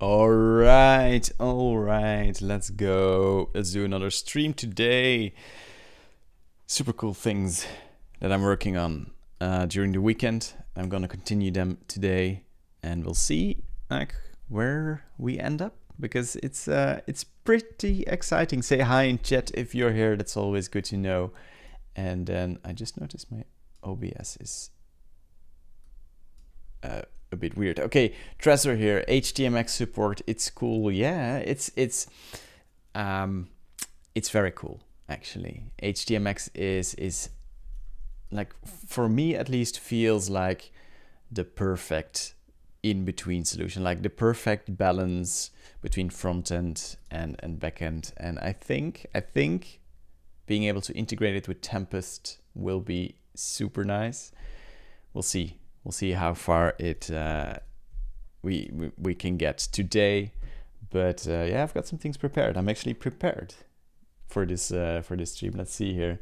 All right, let's go. Let's do another stream today. Super cool things that I'm working on during the weekend. I'm gonna continue them today, and we'll see like where we end up because it's pretty exciting. Say hi in chat if you're here. That's always good to know. And then I just noticed my OBS is a bit weird. Okay, Trezor here, HTMX support. It's cool. Yeah, it's very cool actually. HTMX is like, for me at least, feels like the perfect in-between solution, like the perfect balance between front end and back end. And I think being able to integrate it with Tempest will be super nice. We'll see how far it we can get today, but yeah, I've got some things prepared. I'm actually prepared for this stream. Let's see here.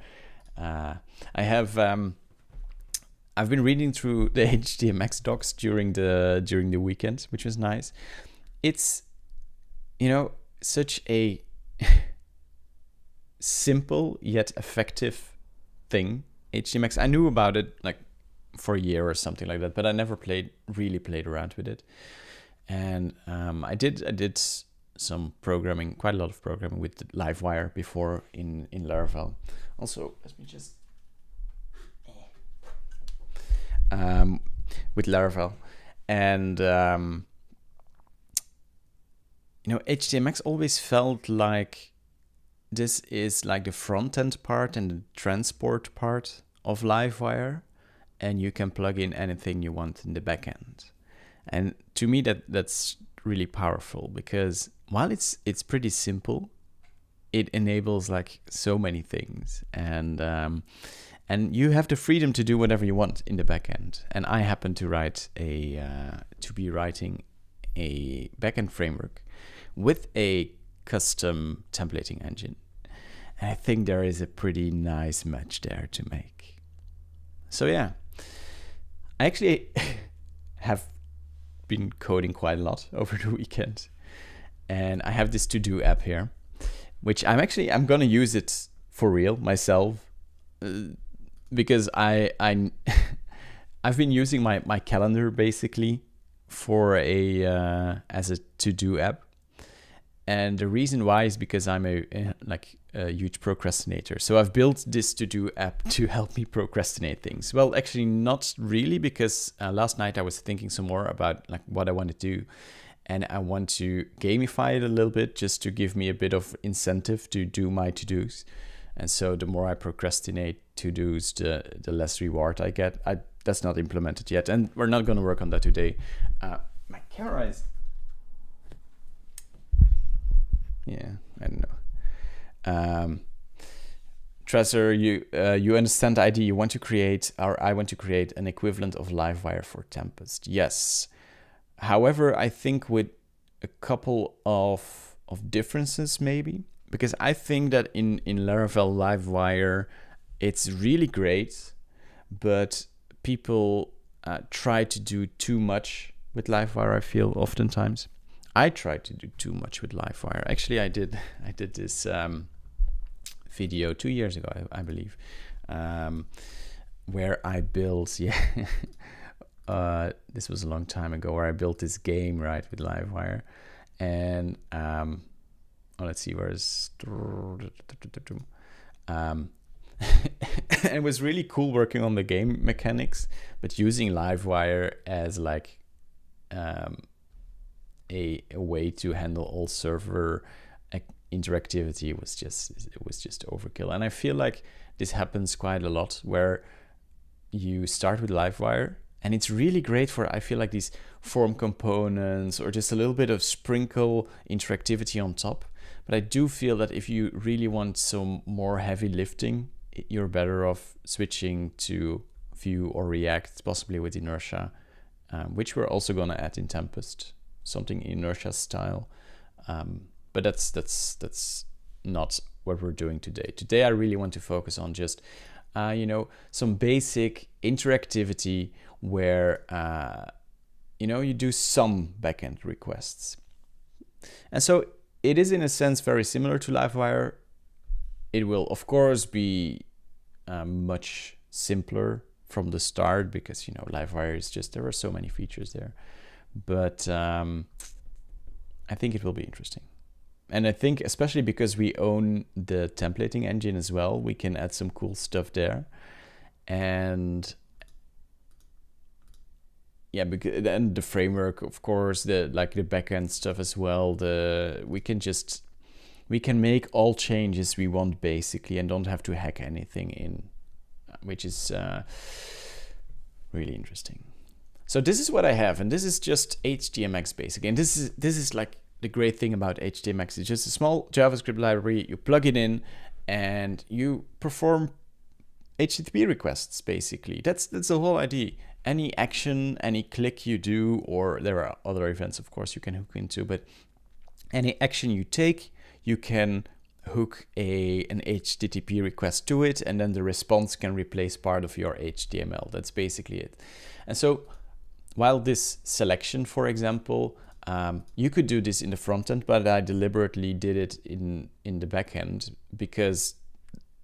I've been reading through the HTMX docs during the weekend, which was nice. It's such a simple yet effective thing. HTMX, I knew about it like for a year or something like that, but I never really played around with it. And I did some programming, quite a lot of programming with Livewire before in Laravel. Also, let me just with Laravel, and HTMX always felt like this is like the front end part and the transport part of Livewire, and you can plug in anything you want in the back end. And to me, that's really powerful, because while it's pretty simple, it enables like so many things, and you have the freedom to do whatever you want in the back end. And I happen to be writing a backend framework with a custom templating engine. And I think there is a pretty nice match there to make. So yeah, I actually have been coding quite a lot over the weekend. And I have this to-do app here, which I'm going to use it for real myself, because I've been using my calendar basically for as a to-do app. And the reason why is because I'm a huge procrastinator. So I've built this to-do app to help me procrastinate things. Well, actually not really, because last night I was thinking some more about like what I want to do. And I want to gamify it a little bit, just to give me a bit of incentive to do my to-dos. And so the more I procrastinate to-dos, the less reward I get. That's not implemented yet. And we're not going to work on that today. My camera is... Yeah, I don't know. Trezor, you understand the idea. You want to create, or I want to create, an equivalent of Livewire for Tempest. Yes. However, I think with a couple of differences maybe, because I think that in Laravel Livewire, it's really great, but people try to do too much with Livewire, I feel, oftentimes. I tried to do too much with Livewire. Actually, I did this video 2 years ago, I believe, where I built, this was a long time ago, where I built this game, right, with Livewire. And let's see, where's... it was really cool working on the game mechanics, but using Livewire as like a way to handle all server interactivity was just overkill. And I feel like this happens quite a lot, where you start with Livewire and it's really great for, I feel like, these form components or just a little bit of sprinkle interactivity on top. But I do feel that if you really want some more heavy lifting, you're better off switching to Vue or React, possibly with Inertia, which we're also going to add in Tempest, something Inertia style. But that's not what we're doing today. Today, I really want to focus on just, some basic interactivity where, you do some backend requests. And so it is in a sense very similar to Livewire. It will of course be much simpler from the start because, you know, Livewire is just, there are so many features there. But I think it will be interesting. And I think especially because we own the templating engine as well, we can add some cool stuff there. And yeah, because then the framework, of course, the backend stuff as well. We can make all changes we want basically and don't have to hack anything in, which is really interesting. So this is what I have, and this is just HTMX basically. And this is like the great thing about HTMX. It's just a small JavaScript library. You plug it in and you perform HTTP requests basically. That's the whole idea. Any action, any click you do, or there are other events of course you can hook into, but any action you take, you can hook an HTTP request to it, and then the response can replace part of your HTML. That's basically it. And so while this selection, for example, you could do this in the front end, but I deliberately did it in the back end because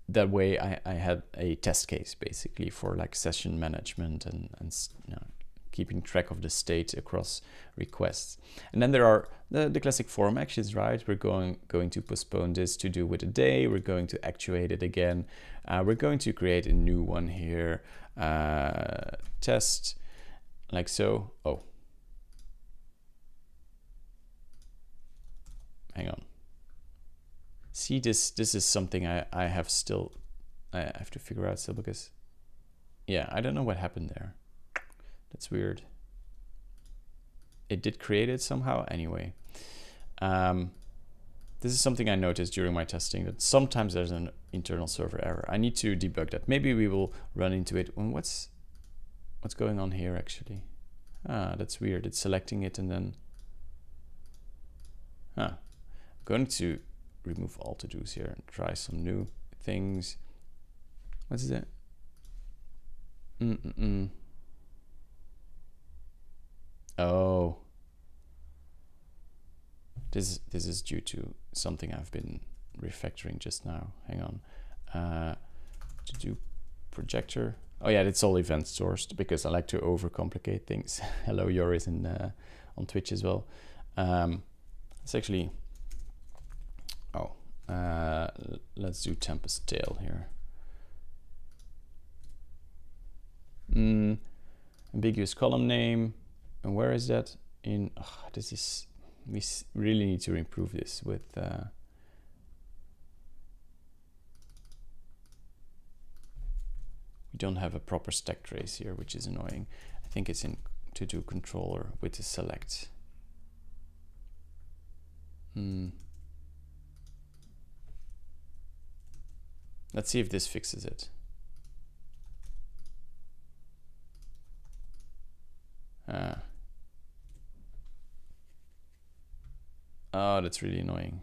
that way I had a test case basically for like session management and you know, keeping track of the state across requests. And then there are the classic form actions, right? We're going to postpone this to do with a day. We're going to actuate it again. We're going to create a new one here. Test, like so. Oh, hang on. See, this is something I have to figure out still because, yeah, I don't know what happened there. That's weird. It did create it somehow anyway. This is something I noticed during my testing, that sometimes there's an internal server error. I need to debug that. Maybe we will run into it. What's going on here actually? That's weird. It's selecting it and then I'm going to remove all to-dos here and try some new things. What is it? Oh, this is due to something I've been refactoring just now. Hang on. To do projector. Oh yeah, it's all event sourced because I like to overcomplicate things. Hello, Joris on Twitch as well. It's actually. Oh, let's do Tempest tail here. Ambiguous column name. And where is that? In this is, we really need to improve this with we don't have a proper stack trace here, which is annoying. I think it's in to do controller with the select. Let's see if this fixes it. Oh, that's really annoying.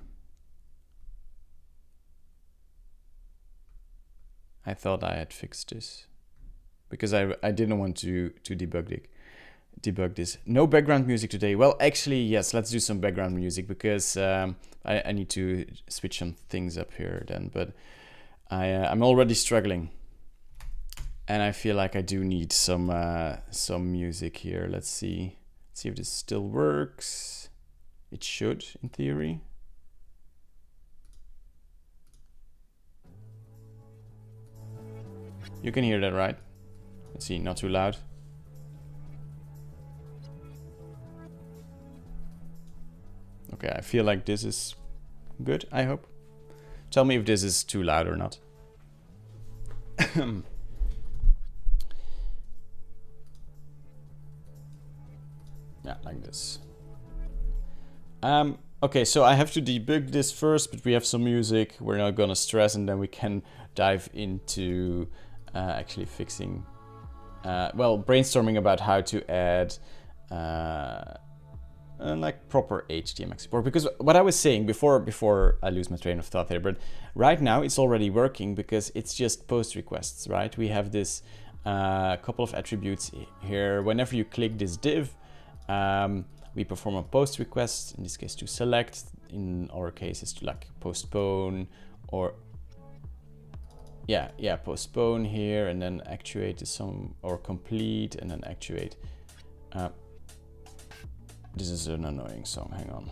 I thought I had fixed this because I didn't want to debug this. No background music today. Well, actually, yes, let's do some background music because I need to switch some things up here then, but I'm already struggling. And I feel like I do need some music here. Let's see if this still works. It should, in theory. You can hear that, right? Let's see, not too loud. Okay, I feel like this is good, I hope. Tell me if this is too loud or not. Yeah, like this. Okay, so I have to debug this first, but we have some music. We're not gonna stress, and then we can dive into actually fixing, well, brainstorming about how to add like proper HTMX support. Because what I was saying before I lose my train of thought here, but right now it's already working because it's just post requests, right? We have this couple of attributes here. Whenever you click this div, We perform a post request, in this case to select, in our case is to like postpone, or yeah, postpone here, and then actuate some, or complete, and then actuate. This is an annoying song, hang on.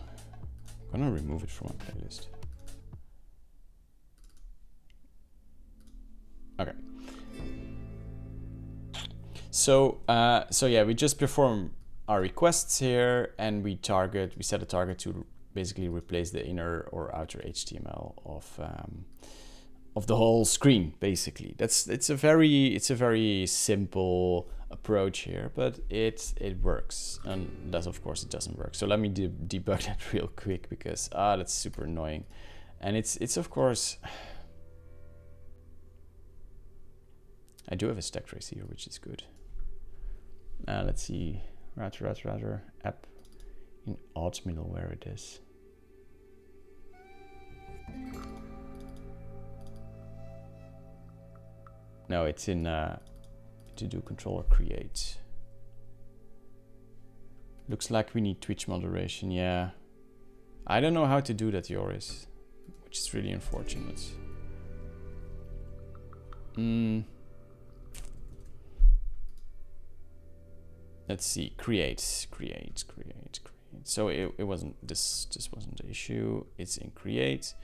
I'm gonna remove it from my playlist. Okay. So yeah, we just perform our requests here, and we set a target to basically replace the inner or outer HTML of the whole screen. Basically, it's a very simple approach here, but it works. Unless of course it doesn't work. So let me debug that real quick, because that's super annoying, and it's of course. I do have a stack trace here, which is good. Let's see, router app in odd middleware it is. No, it's in to do controller create. Looks like we need Twitch moderation. Yeah, I don't know how to do that, Joris, which is really unfortunate. Let's see, create. So it wasn't, this wasn't the issue. It's in create.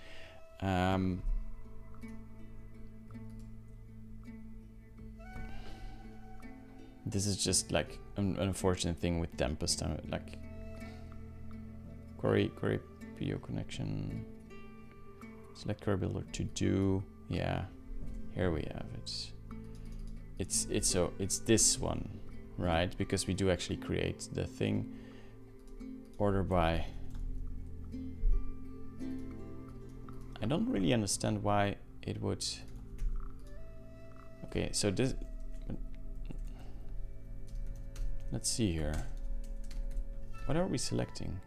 This is just like an unfortunate thing with Tempest. Like query PO connection. Select query builder to do. Yeah, here we have it. It's this one. Right, because we do actually create the thing. Order by. I don't really understand why it would. Okay, so this. Let's see here. What are we selecting?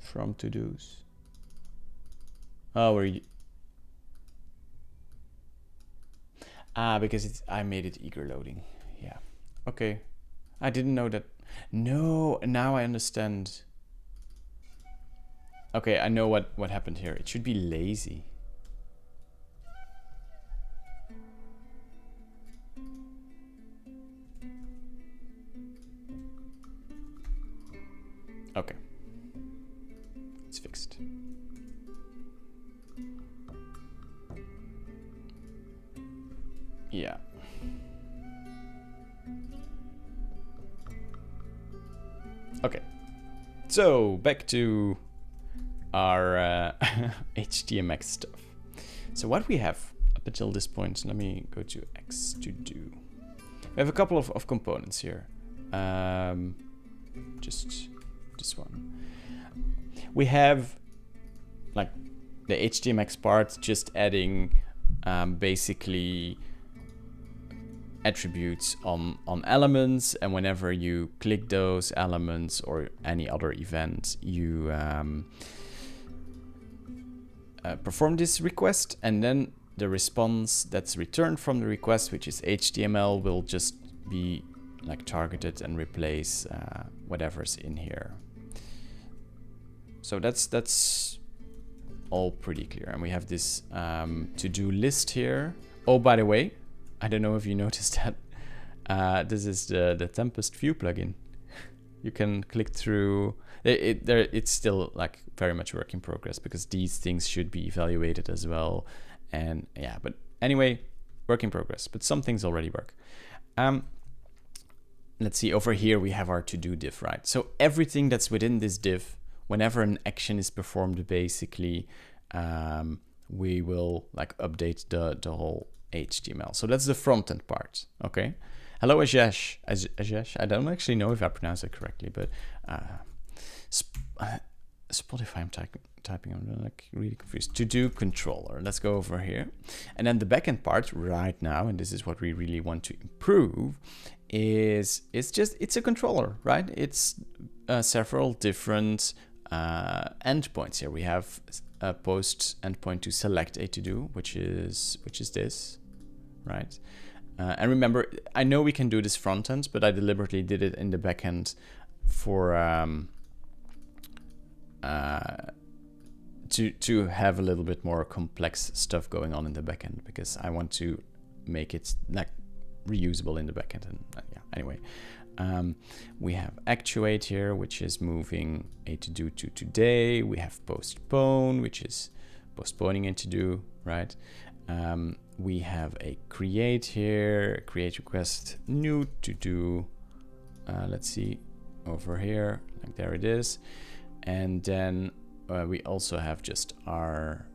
From to-dos. Oh, where you? Because I made it eager loading. Yeah. Okay. I didn't know that. No, now I understand. Okay, I know what happened here. It should be lazy. Okay. It's fixed. Yeah. Okay. So back to our HTMX stuff. So what we have up until this point, let me go to X to do. We have a couple of components here. Just this one. We have like the HTMX part, just adding basically attributes on elements, and whenever you click those elements or any other event, you perform this request, and then the response that's returned from the request, which is HTML, will just be like targeted and replace whatever's in here. So that's all pretty clear. And we have this to-do list here. Oh, by the way, I don't know if you noticed that this is the Tempest View plugin. You can click through. It's still like very much work in progress, because these things should be evaluated as well. And yeah, but anyway, work in progress. But some things already work. Let's see, over here we have our to-do div, right? So everything that's within this div, whenever an action is performed, basically, we will like update the whole HTML. So that's the front end part. Okay. Hello, Ajesh. Ajesh. I don't actually know if I pronounced it correctly, but Spotify. I'm typing. I'm like really confused. To do controller. Let's go over here, and then the backend part right now, and this is what we really want to improve. It's a controller, right? It's several different endpoints here. We have a post endpoint to select a to do, which is this. right? And remember, I know we can do this front end, but I deliberately did it in the back end for to have a little bit more complex stuff going on in the back end, because I want to make it like reusable in the back end. And yeah, anyway, we have actuate here, which is moving a to do to today. We have postpone, which is postponing a to do, right? We have a create here, create request new to do. Let's see over here, like there it is. And then we also have just our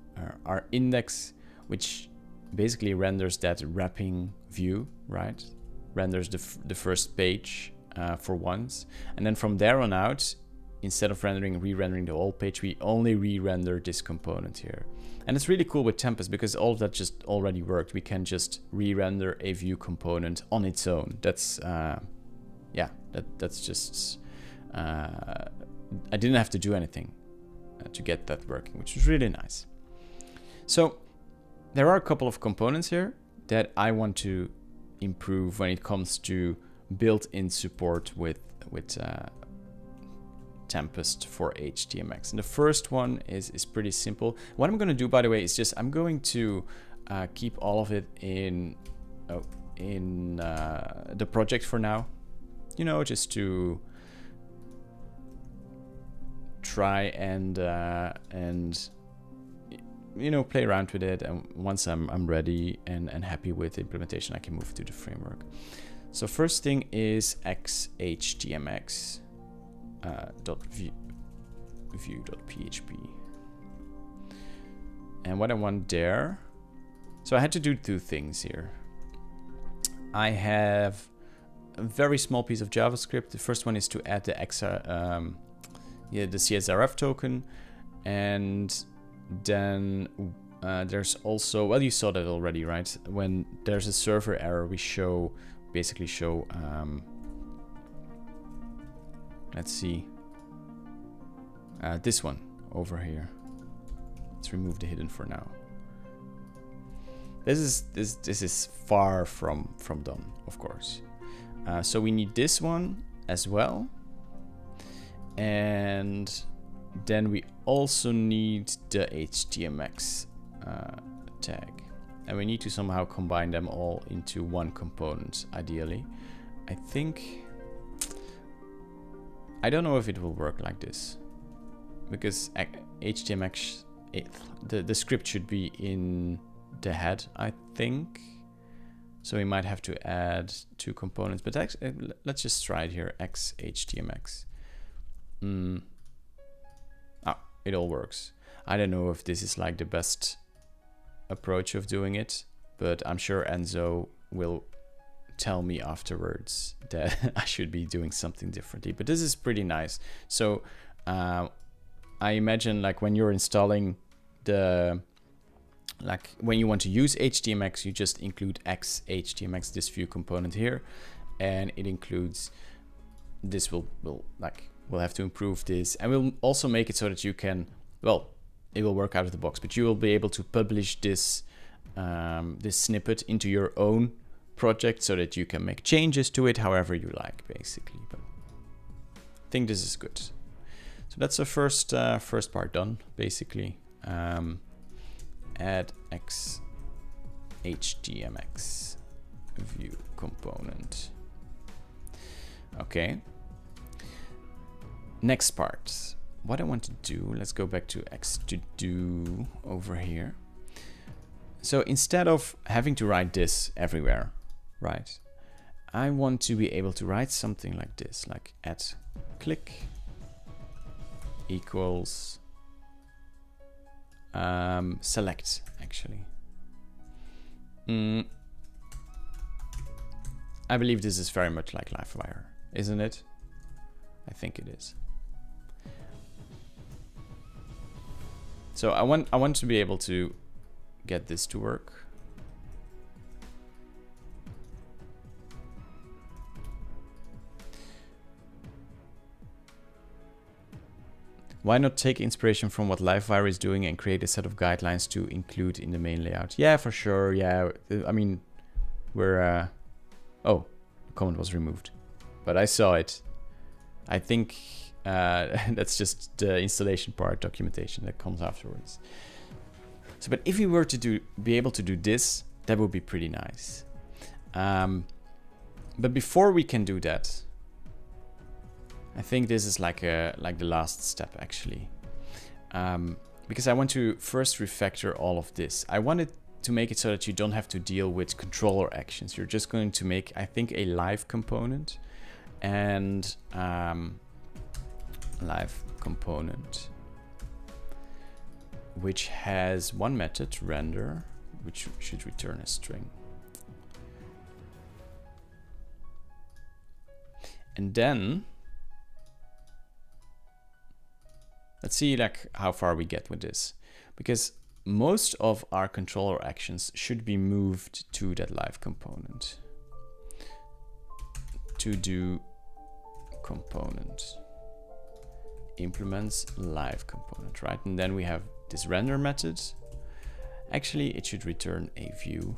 index, which basically renders that wrapping view, right? Renders the first page for once. And then from there on out, instead of re-rendering the whole page, we only re-render this component here. And it's really cool with Tempest because all of that just already worked. We can just re-render a view component on its own. That's, yeah, that's just, I didn't have to do anything to get that working, which was really nice. So there are a couple of components here that I want to improve when it comes to built-in support with Tempest for HTMX. And the first one is pretty simple. What I'm going to do, by the way, is just I'm going to keep all of it in the project for now, you know, just to try and you know, play around with it, and once I'm ready and happy with the implementation, I can move to the framework. So first thing is HTMX view.php, and what I want there, so I had to do two things here. I have a very small piece of JavaScript. The first one is to add the the CSRF token, and then there's also, well, you saw that already, right? When there's a server error, we basically show let's see, this one over here. Let's remove the hidden for now. This is far from done, of course. So we need this one as well, and then we also need the HTMX tag, and we need to somehow combine them all into one component, ideally. I don't know if it will work like this, because HTMX, the script should be in the head, I think. So we might have to add two components, but let's just try it here, XHTMX. It all works. I don't know if this is like the best approach of doing it, but I'm sure Enzo will tell me afterwards that I should be doing something differently. But this is pretty nice. So I imagine, like, when you're installing when you want to use HTMX, you just include XHTMX, this view component here, and it includes this. We'll have to improve this, and we'll also make it so that you can, well, it will work out of the box, but you will be able to publish this this snippet into your own project so that you can make changes to it however you like, basically. But I think this is good. So that's the first part done, basically. Add XHTMX view component. Okay. Next part. What I want to do, let's go back to X to do over here. So instead of having to write this everywhere, right, I want to be able to write something like this, like at click equals select, actually. I believe this is very much like Livewire, isn't it? I think it is. So I want to be able to get this to work. Why not take inspiration from what Livewire is doing and create a set of guidelines to include in the main layout? Yeah, for sure. Yeah, I mean, where, oh, the comment was removed, but I saw it. I think that's just the installation part documentation that comes afterwards. So, but if we were to be able to do this, that would be pretty nice. But before we can do that, I think this is like the last step actually, because I want to first refactor all of this. I wanted to make it so that you don't have to deal with controller actions. You're just going to make, I think, a live component and live component, which has one method, render, which should return a string. And then let's see like how far we get with this, because most of our controller actions should be moved to that live component. To do component implements live component, right? And then we have this render method. Actually, it should return a view,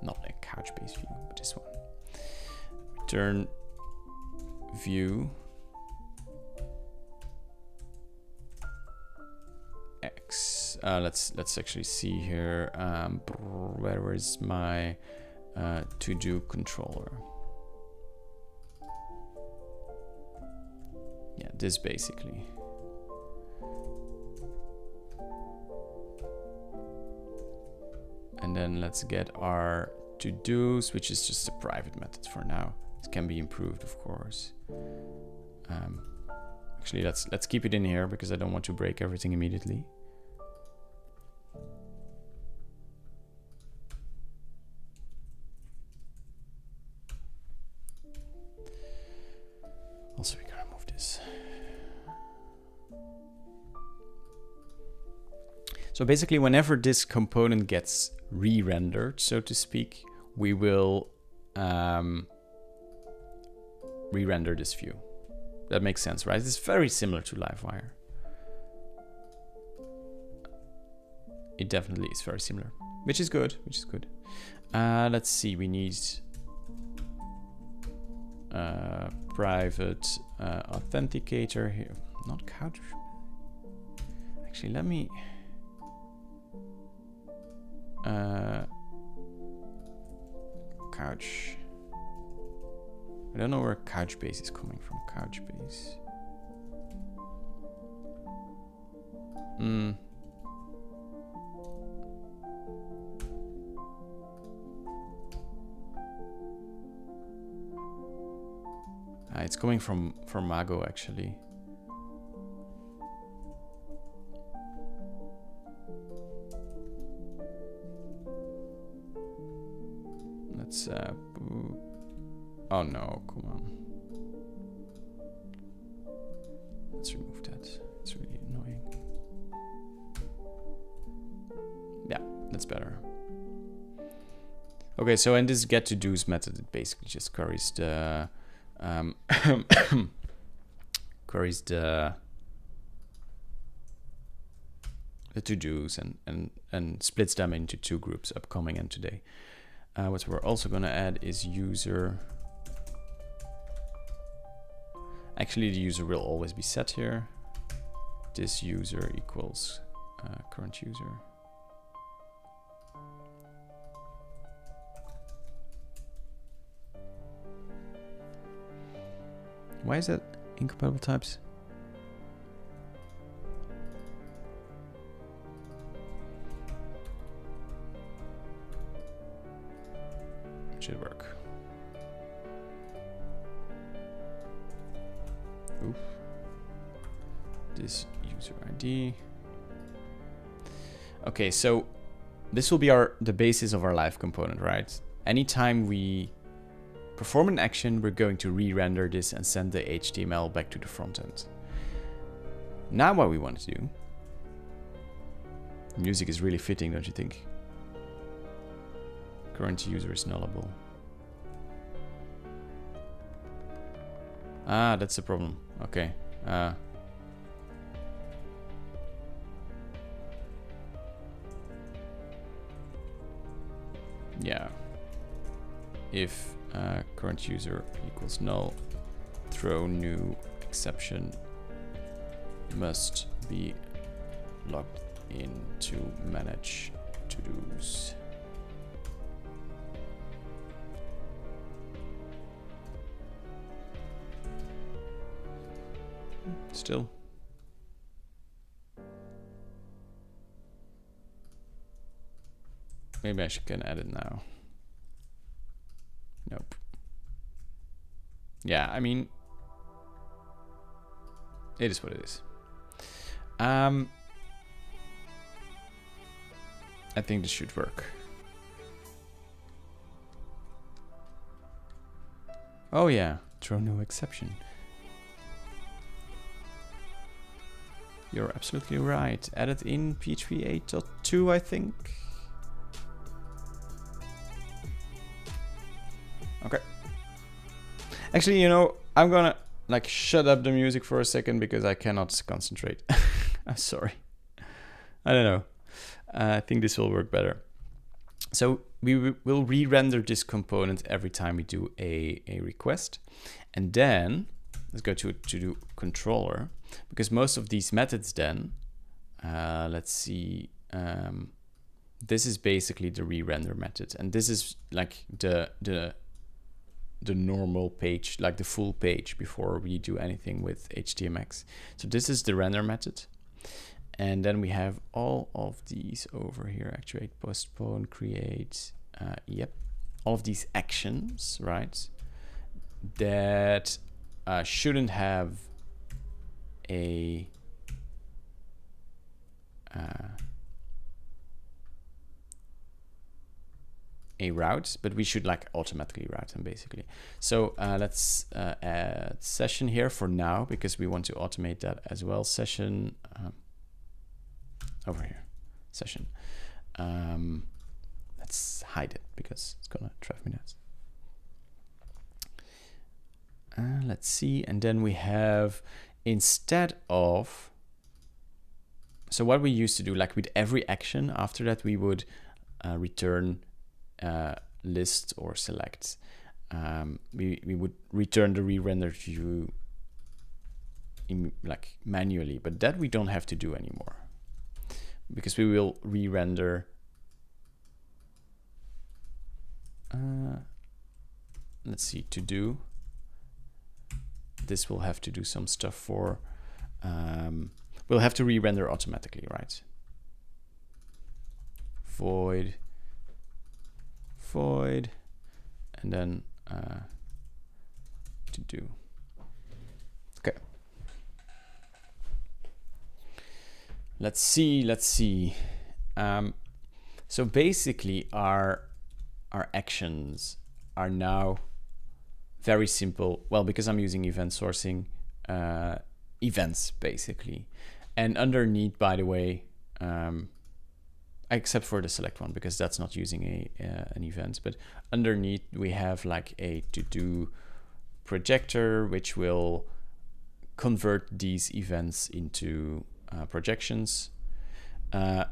not a couch-based view, but this one. Return view X. Let's actually see here. Where is my to do controller? Yeah, this basically. And then let's get our to-dos, which is just a private method for now. It can be improved, of course. Actually, let's keep it in here because I don't want to break everything immediately. Also, we can remove this. So basically, whenever this component gets re-rendered, so to speak, we will re-render this view. That makes sense, right? It's very similar to Livewire. It definitely is very similar, which is good, let's see, we need private authenticator here, not couch. Actually, let me couch. I don't know where Couchbase is coming from. Couchbase. It's coming from Mago actually. Let's oh no, come on. Let's remove that. It's really annoying. Yeah, that's better. Okay, so in this get to do's method, it basically just queries the queries the to-dos and splits them into two groups, upcoming and today. What we're also going to add is user. Actually, the user will always be set here. This user equals current user. Why is that incompatible types? Should work. Oof. This user ID. Okay, so this will be the basis of our live component, right? Anytime we perform an action, we're going to re-render this and send the HTML back to the front end. Now what we want to do, music is really fitting, don't you think? Current user is nullable. Ah, that's the problem. Okay. Yeah. If current user equals null, throw new exception must be logged in to manage to-dos. Still. Maybe I can add it now. Nope. Yeah, I mean, it is what it is. I think this should work. Oh yeah, throw no exception. You're absolutely right. Added in PHP 8.2, I think. Okay. Actually, you know, I'm gonna like shut up the music for a second because I cannot concentrate. I'm sorry. I don't know. I think this will work better. So we will re-render this component every time we do a request. And then let's go to do controller, because most of these methods then, let's see, this is basically the re-render method. And this is like the normal page, like the full page before we do anything with HTMX. So this is the render method. And then we have all of these over here: actuate, postpone, create, yep. All of these actions, right? That shouldn't have a route, but we should like automatically route them basically. So let's add session here for now, because we want to automate that as well. Session over here, session. Let's hide it because it's gonna drive me nuts. Let's see, and then we have, instead of, so what we used to do, like with every action after that, we would return list or select. We would return the re-rendered view like manually, but that we don't have to do anymore, because we will re-render. Let's see, to do. This will have to do some stuff for, we'll have to re-render automatically, right? Void, and then to do. Okay. Let's see. So basically our actions are now very simple. Well, because I'm using event sourcing, events basically. And underneath, by the way, except for the select one, because that's not using an event, but underneath we have like a to-do projector, which will convert these events into projections. And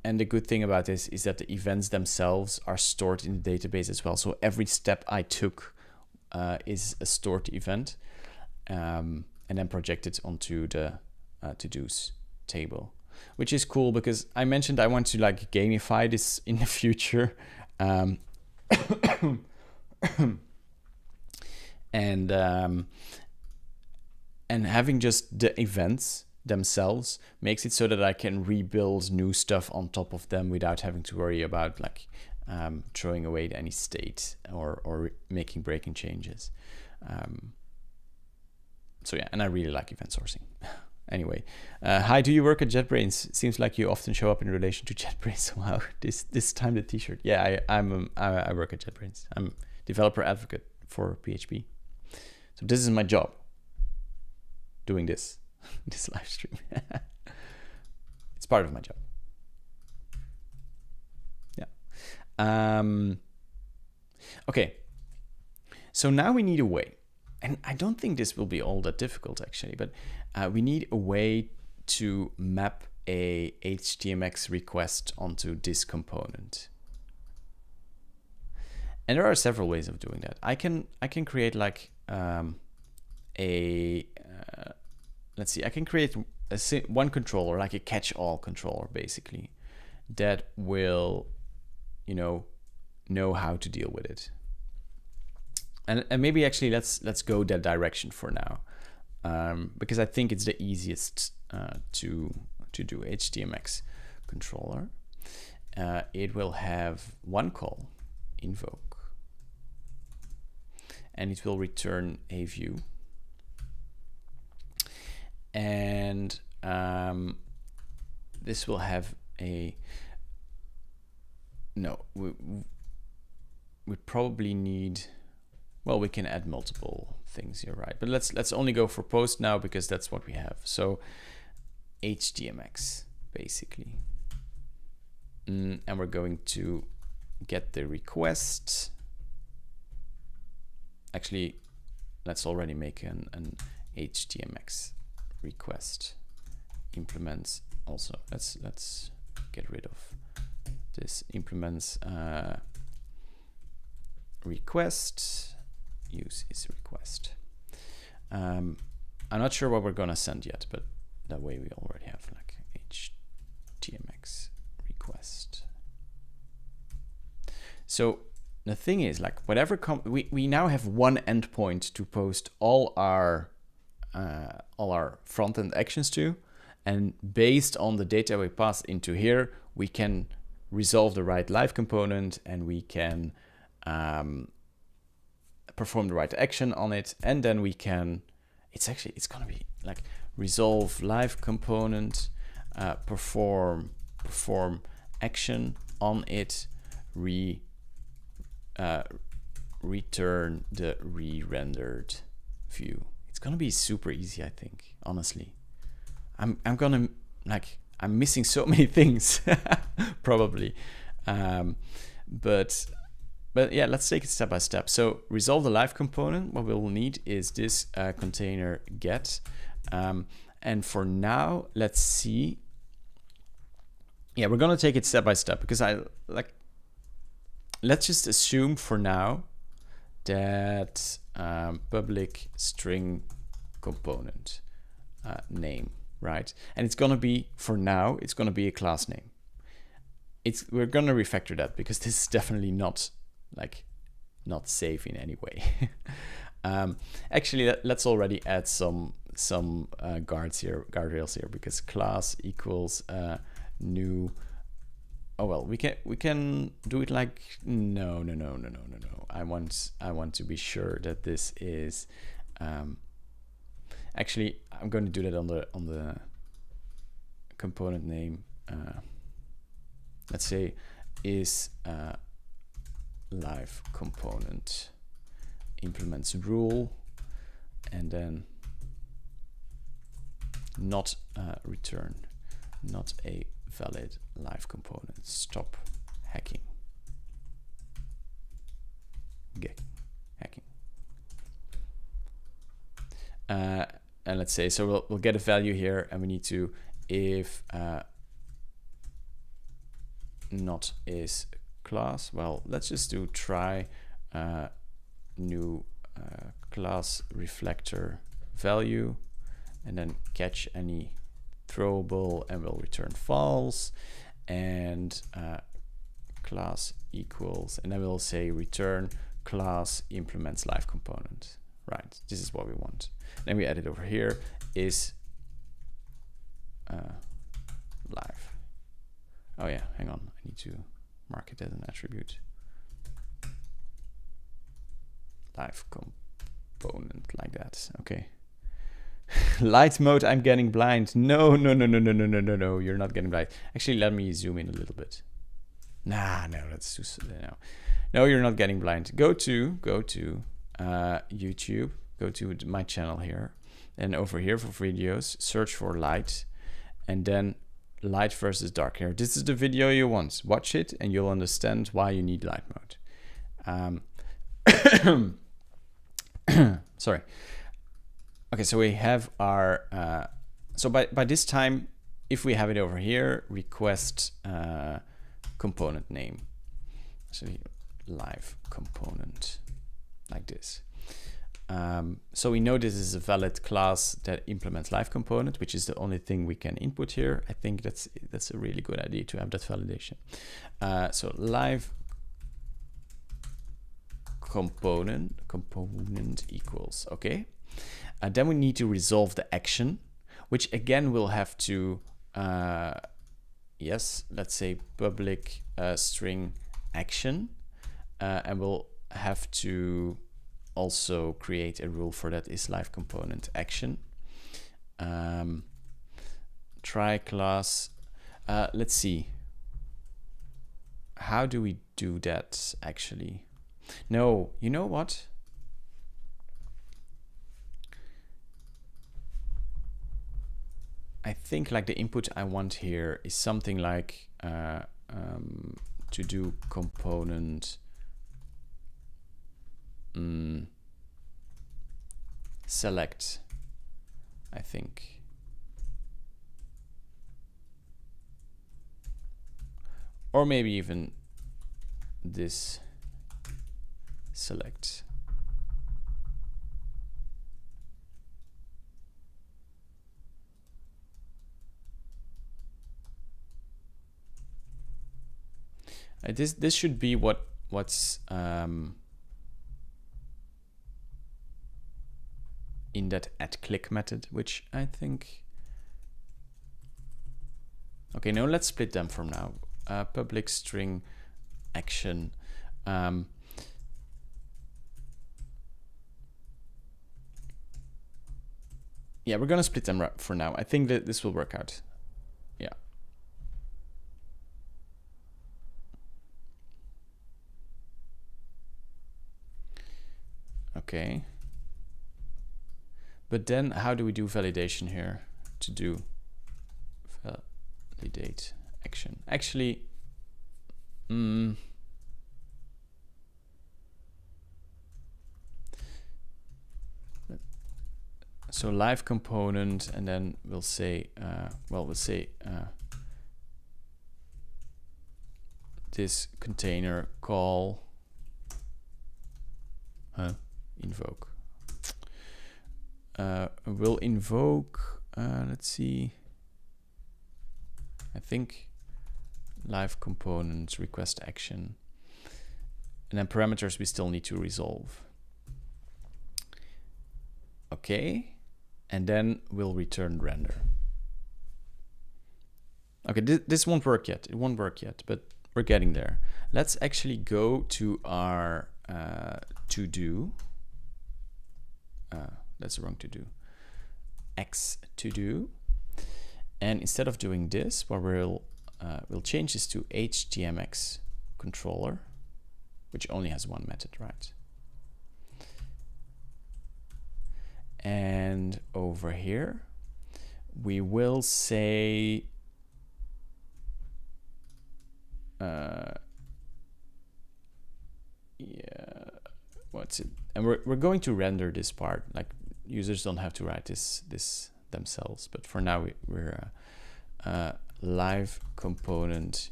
the good thing about this is that the events themselves are stored in the database as well. So every step I took is a stored event, and then projected onto the to-dos table, which is cool because I mentioned I want to like gamify this in the future. And having just the events themselves makes it so that I can rebuild new stuff on top of them without having to worry about like throwing away any state or making breaking changes. So yeah, and I really like event sourcing. Anyway, hi, do you work at JetBrains? Seems like you often show up in relation to JetBrains. Wow, this time the t-shirt. Yeah, I work at JetBrains. I'm developer advocate for PHP. So this is my job, doing this live stream. It's part of my job. Yeah. Okay. So now we need a way, and I don't think this will be all that difficult actually, but we need a way to map a HTMX request onto this component. And there are several ways of doing that. I can create like let's see, I can create one controller, like a catch-all controller, basically, that will, you know how to deal with it. And maybe actually let's go that direction for now, because I think it's the easiest to do. HTMX controller. It will have one call, invoke, and it will return a view. And this will have a we probably need, well, we can add multiple things here, right? But let's only go for post now because that's what we have. So HTMX basically, and we're going to get the request. Actually, let's already make an HTMX request implements also. Let's get rid of this implements request. Use is request. I'm not sure what we're gonna send yet, but that way we already have like HTMX request. So the thing is, like, whatever we now have one endpoint to post all our front-end actions to, and based on the data we pass into here, we can resolve the right live component, and we can perform the right action on it, and then we can, it's gonna be like resolve live component, perform action on it, return the re-rendered view. It's gonna be super easy, I think, honestly. I'm missing so many things probably, but yeah, let's take it step by step. So resolve the live component. What we'll need is this container get, and for now, let's see. Yeah, we're gonna take it step by step because let's just assume for now that public string component name, right? And it's gonna be, for now, it's gonna be a class name. We're gonna refactor that because this is definitely not safe in any way. Actually, let's already add some guardrails here, because class equals new. Oh well, we can do it like no. I want to be sure that this is actually, I'm going to do that on the component name. Let's say is live component implements rule, and then not return not a valid live component. Stop hacking. Hacking. And let's say, so we'll get a value here, and we need to, if not is class, well, let's just do try new class reflector value, and then catch any throwable, and we'll return false, and class equals, and then we'll say return class implements live component. Right, this is what we want. Then we add it over here, is live. Oh yeah, hang on, I need to mark it as an attribute. Live component, like that. Okay. Light mode, I'm getting blind. No, you're not getting blind. Actually, let me zoom in a little bit. No, let's do no. No, you're not getting blind. Go to YouTube, go to my channel here, and over here for videos, search for light, and then light versus dark here. This is the video you want. Watch it and you'll understand why you need light mode. Sorry. Okay, so we have our, so by this time, if we have it over here, request component name. So live component like this. So we know this is a valid class that implements live component, which is the only thing we can input here. I think that's a really good idea to have that validation. So live component equals, okay. Then we need to resolve the action, which again will have to, yes, let's say public string action, and we'll have to also create a rule for that is live component action. Try class. Let's see. How do we do that actually? No, you know what? I think like the input I want here is something like to do component select, I think. Or maybe even this select. This should be what's in that @click method, which I think. Okay, now let's split them from now. Public string action. Yeah, we're gonna split them for now. I think that this will work out. Yeah. Okay. But then how do we do validation here to do validate action? Actually, so live component, and then we'll say, this container call invoke. We'll invoke, let's see, I think live component request action, and then parameters we still need to resolve. Okay, and then we'll return render. Okay, this won't work yet. It won't work yet, but we're getting there. Let's actually go to our to do. That's the wrong to do. X to do, and instead of doing this, what we'll change this to HTMX controller, which only has one method, right? And over here, we will say yeah, what's it? And we're going to render this part. Like, users don't have to write this themselves, but for now we're live component,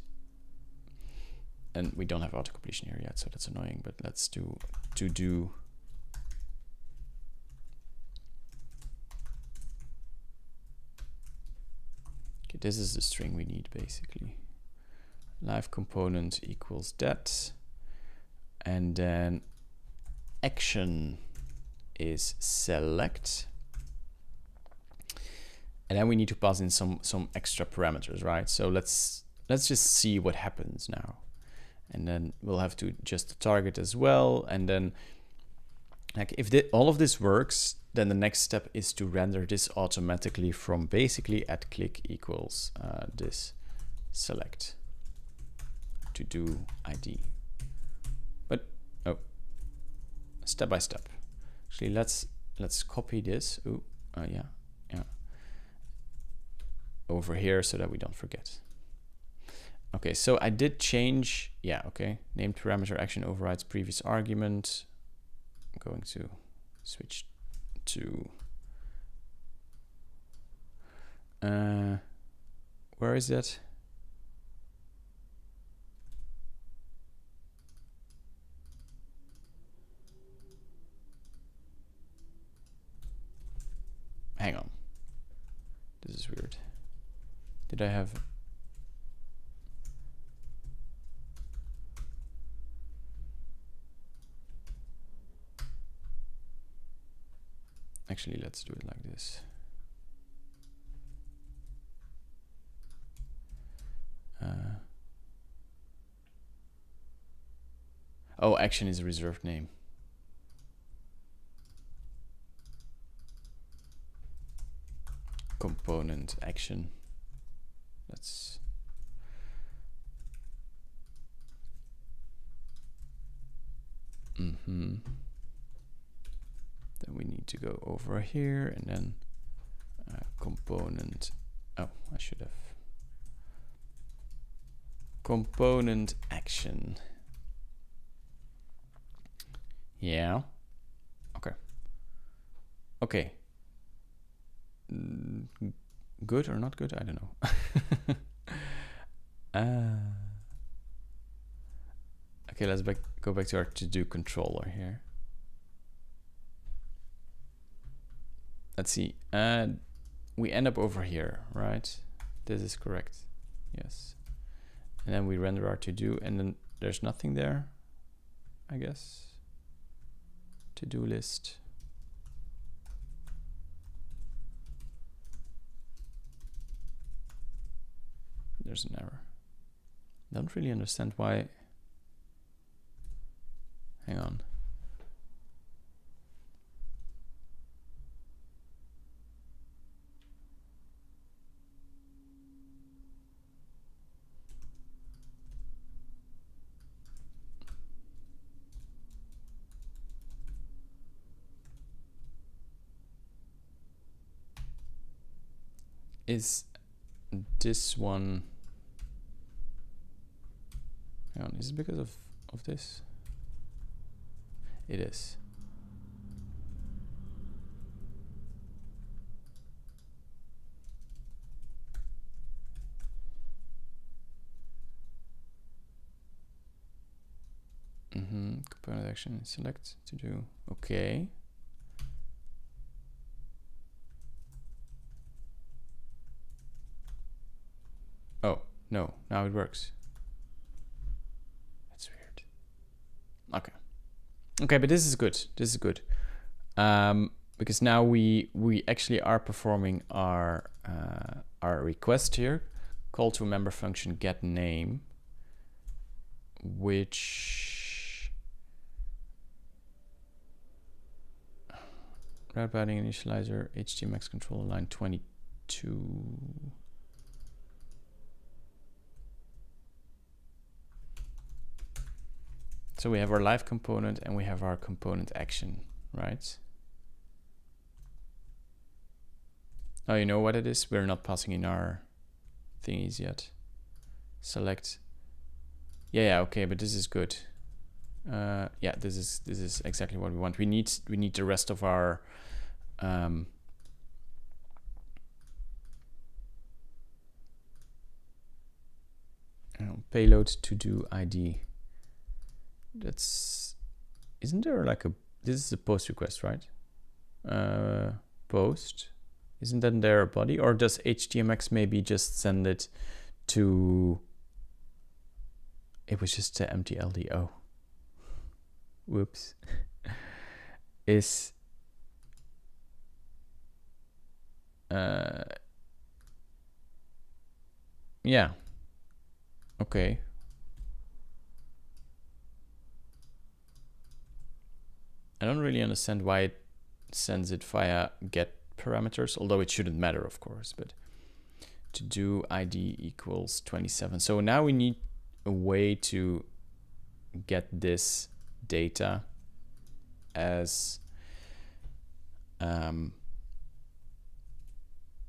and we don't have auto completion here yet, so that's annoying. But let's do to do. Okay, this is the string we need basically. Live component equals that, and then action is select, and then we need to pass in some extra parameters, right? So let's just see what happens now, and then we'll have to adjust the target as well. And then, like, if all of this works, then the next step is to render this automatically from basically @click equals this select to do ID. But step by step. Actually, let's copy this. Yeah, over here so that we don't forget. Okay, so I did change. Yeah, okay. Named parameter action overrides previous argument. I'm going to switch to where is that? hang on. This is weird. Did I have... Actually, let's do it like this. Oh, action is a reserved name. Component action. Let's... Then we need to go over here and then component. Oh, I should have. Component action. Yeah. Okay. Okay. Good or not good? I don't know. Okay, let's go back to our to-do controller here. Let's see. We end up over here, right? This is correct. Yes. And then we render our to-do, and then there's nothing there, I guess. To-do list. There's an error. Don't really understand why. Hang on. Is this one... Hang on, is it because of this? It is. Component action, select to do. Okay. Oh, no, now it works. That's weird. Okay. Okay, but this is good. This is good. Because now we actually are performing our request here. Call to a member function get name, which route padding initializer HTMX controller line 22. So we have our live component and we have our component action, right? Oh, you know what it is? We're not passing in our thingies yet. Select. Yeah, okay, but this is good. Yeah, this is exactly what we want. We need the rest of our payload to do ID. That's, isn't there like a, this is a post request, right? Post, isn't that there a body, or does HTMX maybe just send it to, it was just the empty LDO. Whoops. Is yeah, okay. I don't really understand why it sends it via get parameters, although it shouldn't matter, of course, but to do ID equals 27. So now we need a way to get this data as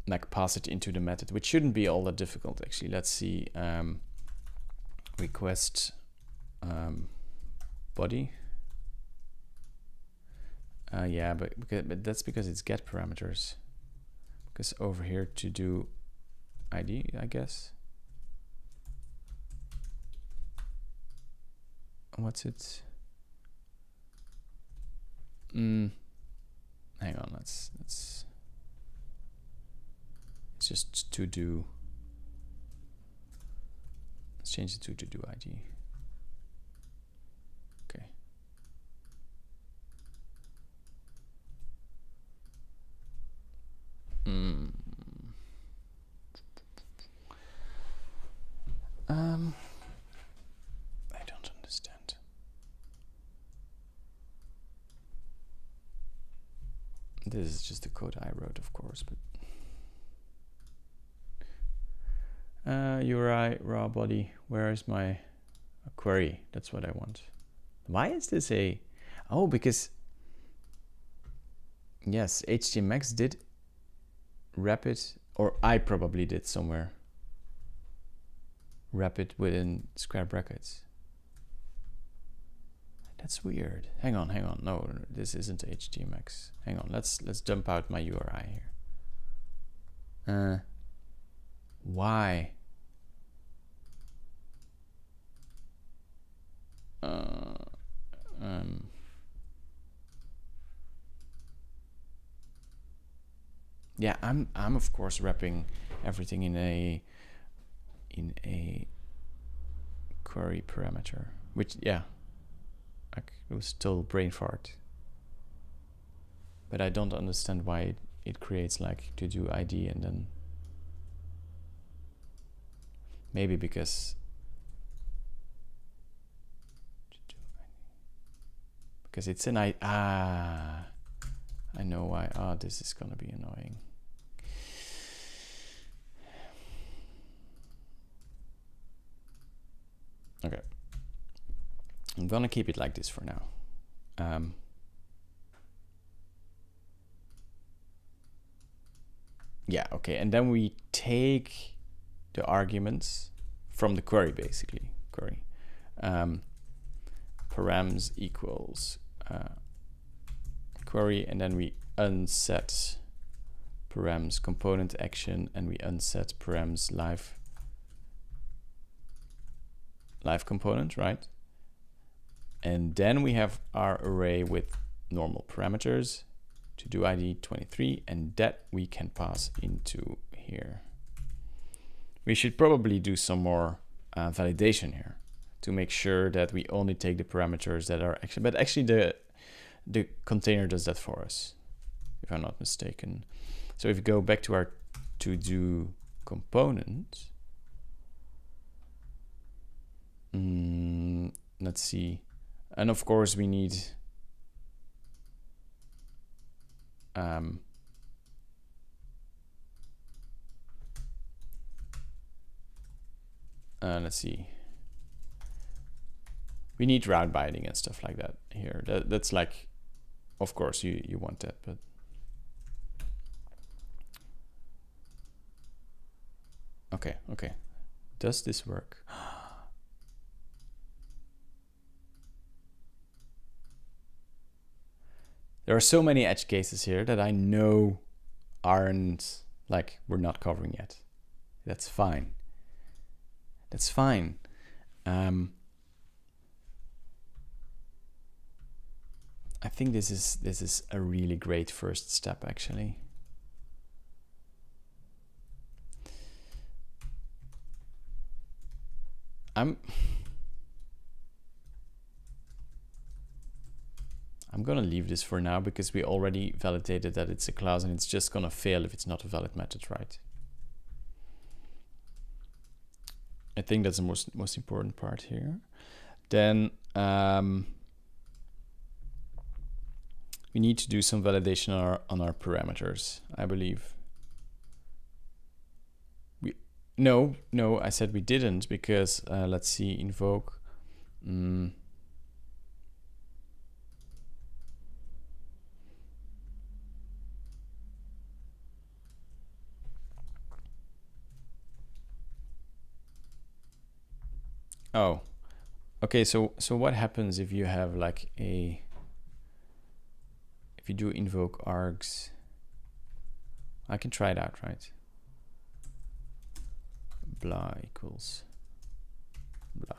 like pass it into the method, which shouldn't be all that difficult actually. Let's see, request body. Yeah, but that's because it's get parameters. Because over here to do ID, I guess. What's it? Hang on, let's just to do. Let's change it to do ID. Okay. I don't understand. This is just the code I wrote, of course, but URI raw body. Where is my query? That's what I want. Why is this a? Oh, because yes, HTMX did wrap it, or I probably did somewhere. Wrap it within square brackets. That's weird. Hang on. No, this isn't HTMX. Hang on. Let's dump out my URI here. Why? Yeah, I'm of course wrapping everything in a query parameter, which yeah, it was total brain fart. But I don't understand why it creates like to do ID and then maybe because it's an I know why. This is gonna be annoying. Okay, I'm gonna keep it like this for now. Yeah, okay, and then we take the arguments from the query, basically. Query params equals query, and then we unset params component action, and we unset params live component, right? And then we have our array with normal parameters to do ID 23, and that we can pass into here. We should probably do some more validation here to make sure that we only take the parameters that are actually, but actually the container does that for us, if I'm not mistaken. So if you go back to our to do component, let's see, and of course we need let's see, we need route binding and stuff like that here. That's like, of course you want that, but okay, does this work? There are so many edge cases here that I know aren't, like, we're not covering yet. That's fine. That's fine. I think this is a really great first step, actually. I'm gonna leave this for now because we already validated that it's a class, and it's just gonna fail if it's not a valid method, right? I think that's the most important part here. Then we need to do some validation on our parameters, I believe. No, I said we didn't, because let's see, invoke. Oh, okay. So what happens if you have like if you do invoke args? I can try it out, right? Blah equals blah.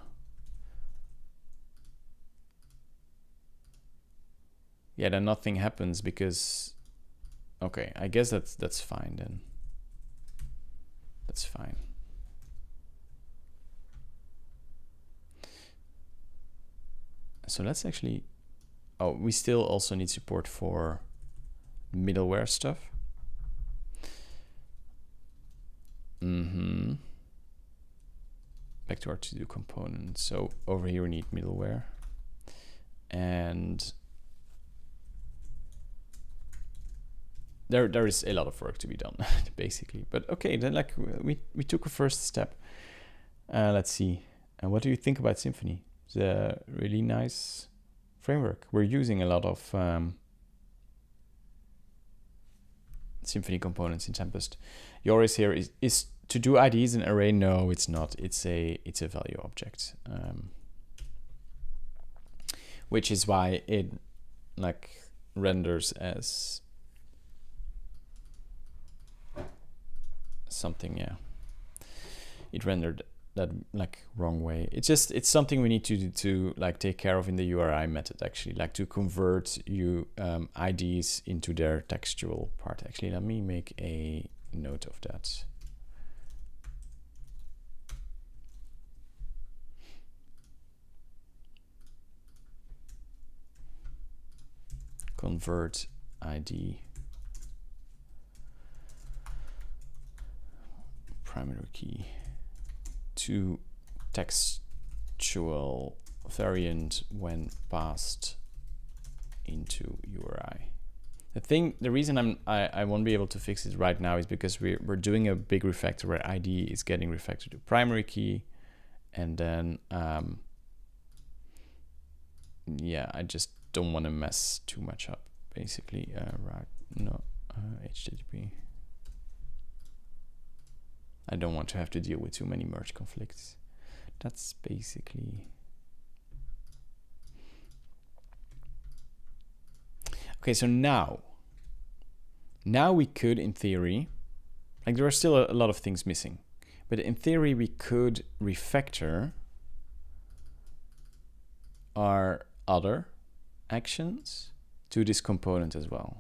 Yeah, then nothing happens because, okay, I guess that's fine then. That's fine. So let's actually, oh, we still also need support for middleware stuff. Back to our to-do component. So over here we need middleware, and there is a lot of work to be done basically. But okay, then like we took a first step. Let's see. And what do you think about Symfony? It's a really nice framework. We're using a lot of Symfony components in Tempest. Yours here is to do IDs an array? No, it's not. It's a value object, which is why it like renders as something. Yeah, it rendered that like wrong way. It's something we need to like take care of in the URI method, actually, like to convert IDs into their textual part. Actually, let me make a note of that. Convert ID primary key to textual variant when passed into URI. The reason I won't be able to fix it right now is because we're doing a big refactor where ID is getting refactored to primary key, and then yeah, I just don't want to mess too much up, basically. Right, no, HTTP. I don't want to have to deal with too many merge conflicts. That's basically. Okay, so now we could, in theory, like there are still a lot of things missing, but in theory we could refactor our other actions to this component as well.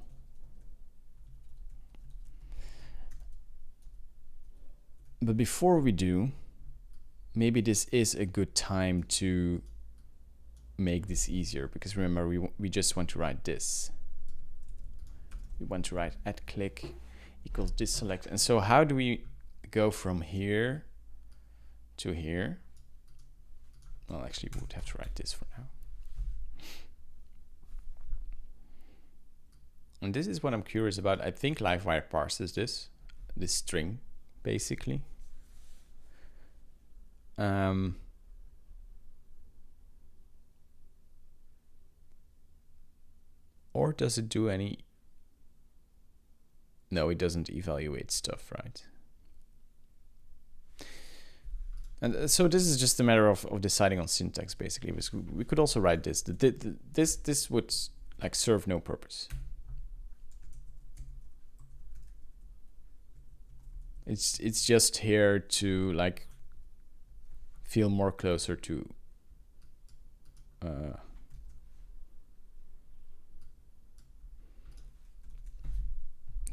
But before we do, maybe this is a good time to make this easier, because remember we just want to write this. We want to write @click equals this select. And so how do we go from here to here? Well, actually we would have to write this for now. And this is what I'm curious about. I think Livewire parses this string, basically. Or does it do any? No, it doesn't evaluate stuff, right? And so this is just a matter of deciding on syntax, basically. We could also write this. This would like serve no purpose. It's just here to like feel more closer to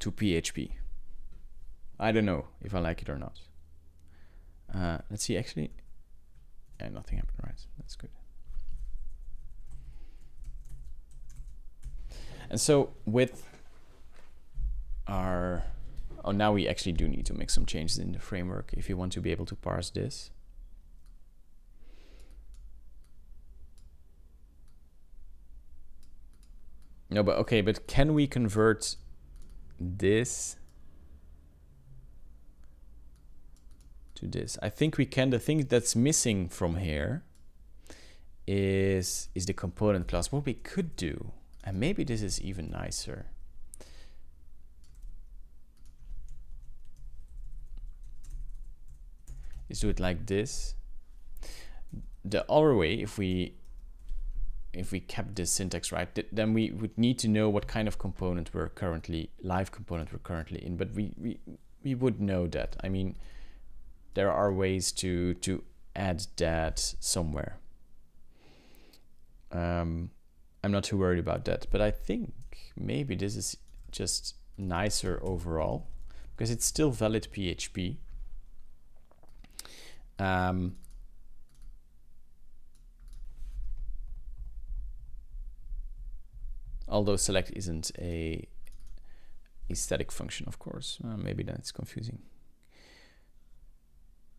PHP. I don't know if I like it or not. Let's see, actually, yeah, nothing happened, right? That's good. And so with our, oh, now we actually do need to make some changes in the framework if you want to be able to parse this. No, but okay, but can we convert this to this? I think we can. The thing that's missing from here is the component class. What we could do, and maybe this is even nicer, is do it like this. The other way, if we kept this syntax right, then we would need to know what kind of component we're currently, live component we're currently in, but we would know that. I mean, there are ways to add that somewhere. I'm not too worried about that, but I think maybe this is just nicer overall, because it's still valid PHP. Although select isn't a static function, of course. Maybe that's confusing.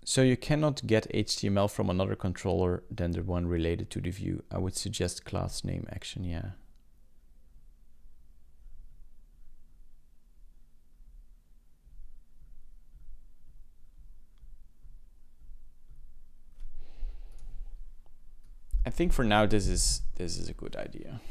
So you cannot get HTML from another controller than the one related to the view. I would suggest class name action, yeah. I think for now this is a good idea.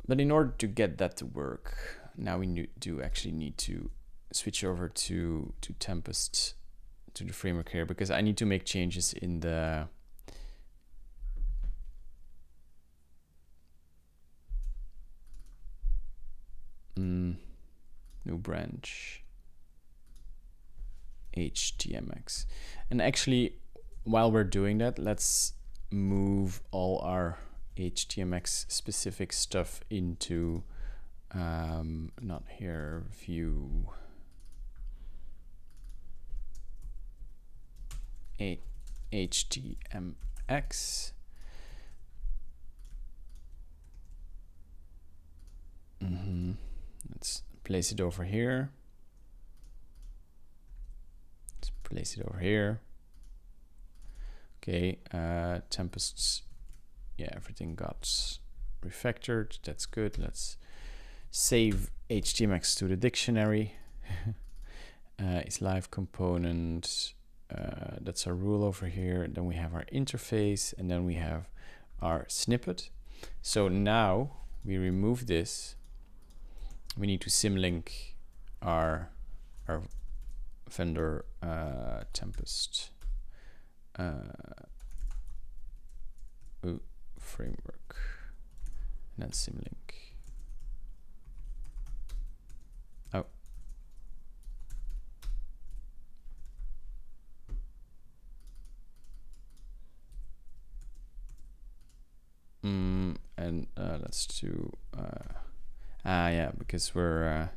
But in order to get that to work, now we do actually need to switch over to Tempest, to the framework here, because I need to make changes in the new branch HTMX. And actually, while we're doing that, let's move all our HTMX specific stuff into not here, view HTMX. Let's place it over here. Let's place it over here. Okay, Tempests. Yeah, everything got refactored. That's good. Let's save HTMX to the dictionary. It's live component. That's our rule over here. Then we have our interface, and then we have our snippet. So now we remove this. We need to symlink our vendor Tempest framework, and then symlink. Oh. And let's do yeah, because we're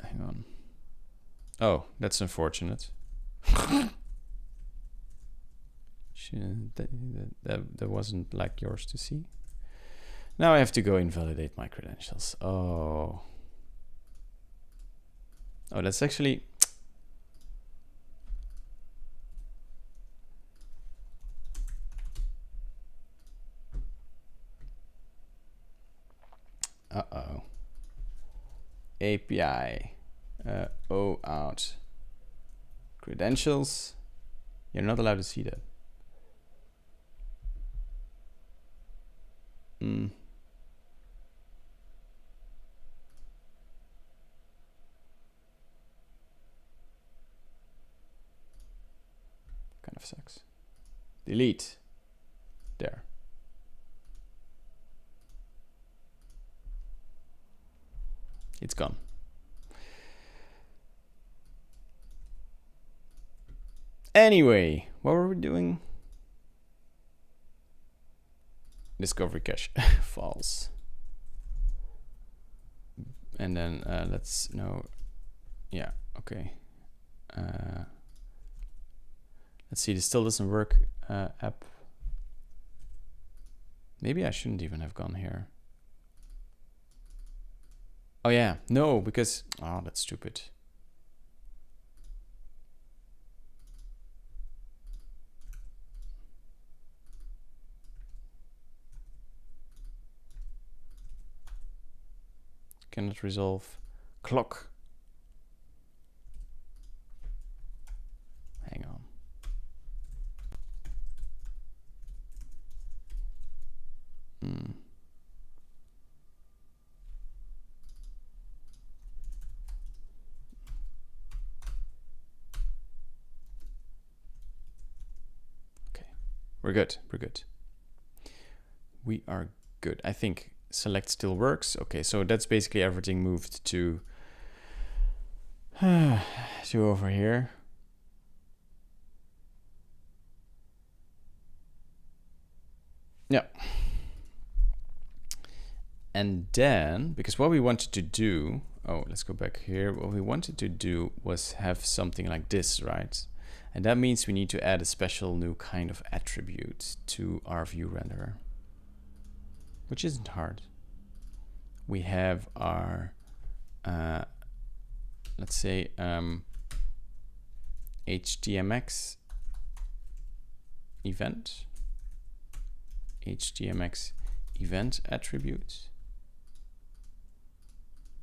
hang on. Oh, that's unfortunate. That wasn't like yours to see. Now I have to go invalidate my credentials. Oh, that's actually API out credentials. You're not allowed to see that. Kind of sucks. Delete. There. It's gone. Anyway, what were we doing? Discovery cache. False. And then let's know. Yeah, okay. Let's see, this still doesn't work. App. Maybe I shouldn't even have gone here. Oh yeah, no, because, oh, that's stupid. Cannot resolve clock. Hang on. Okay, we're good. We're good. We are good. I think select still works. Okay, so that's basically everything moved to over here. Yeah. And then, because what we wanted to do, oh, let's go back here. What we wanted to do was have something like this, right? And that means we need to add a special new kind of attribute to our view renderer, which isn't hard. We have our, let's say, HTMX event, HTMX event attribute.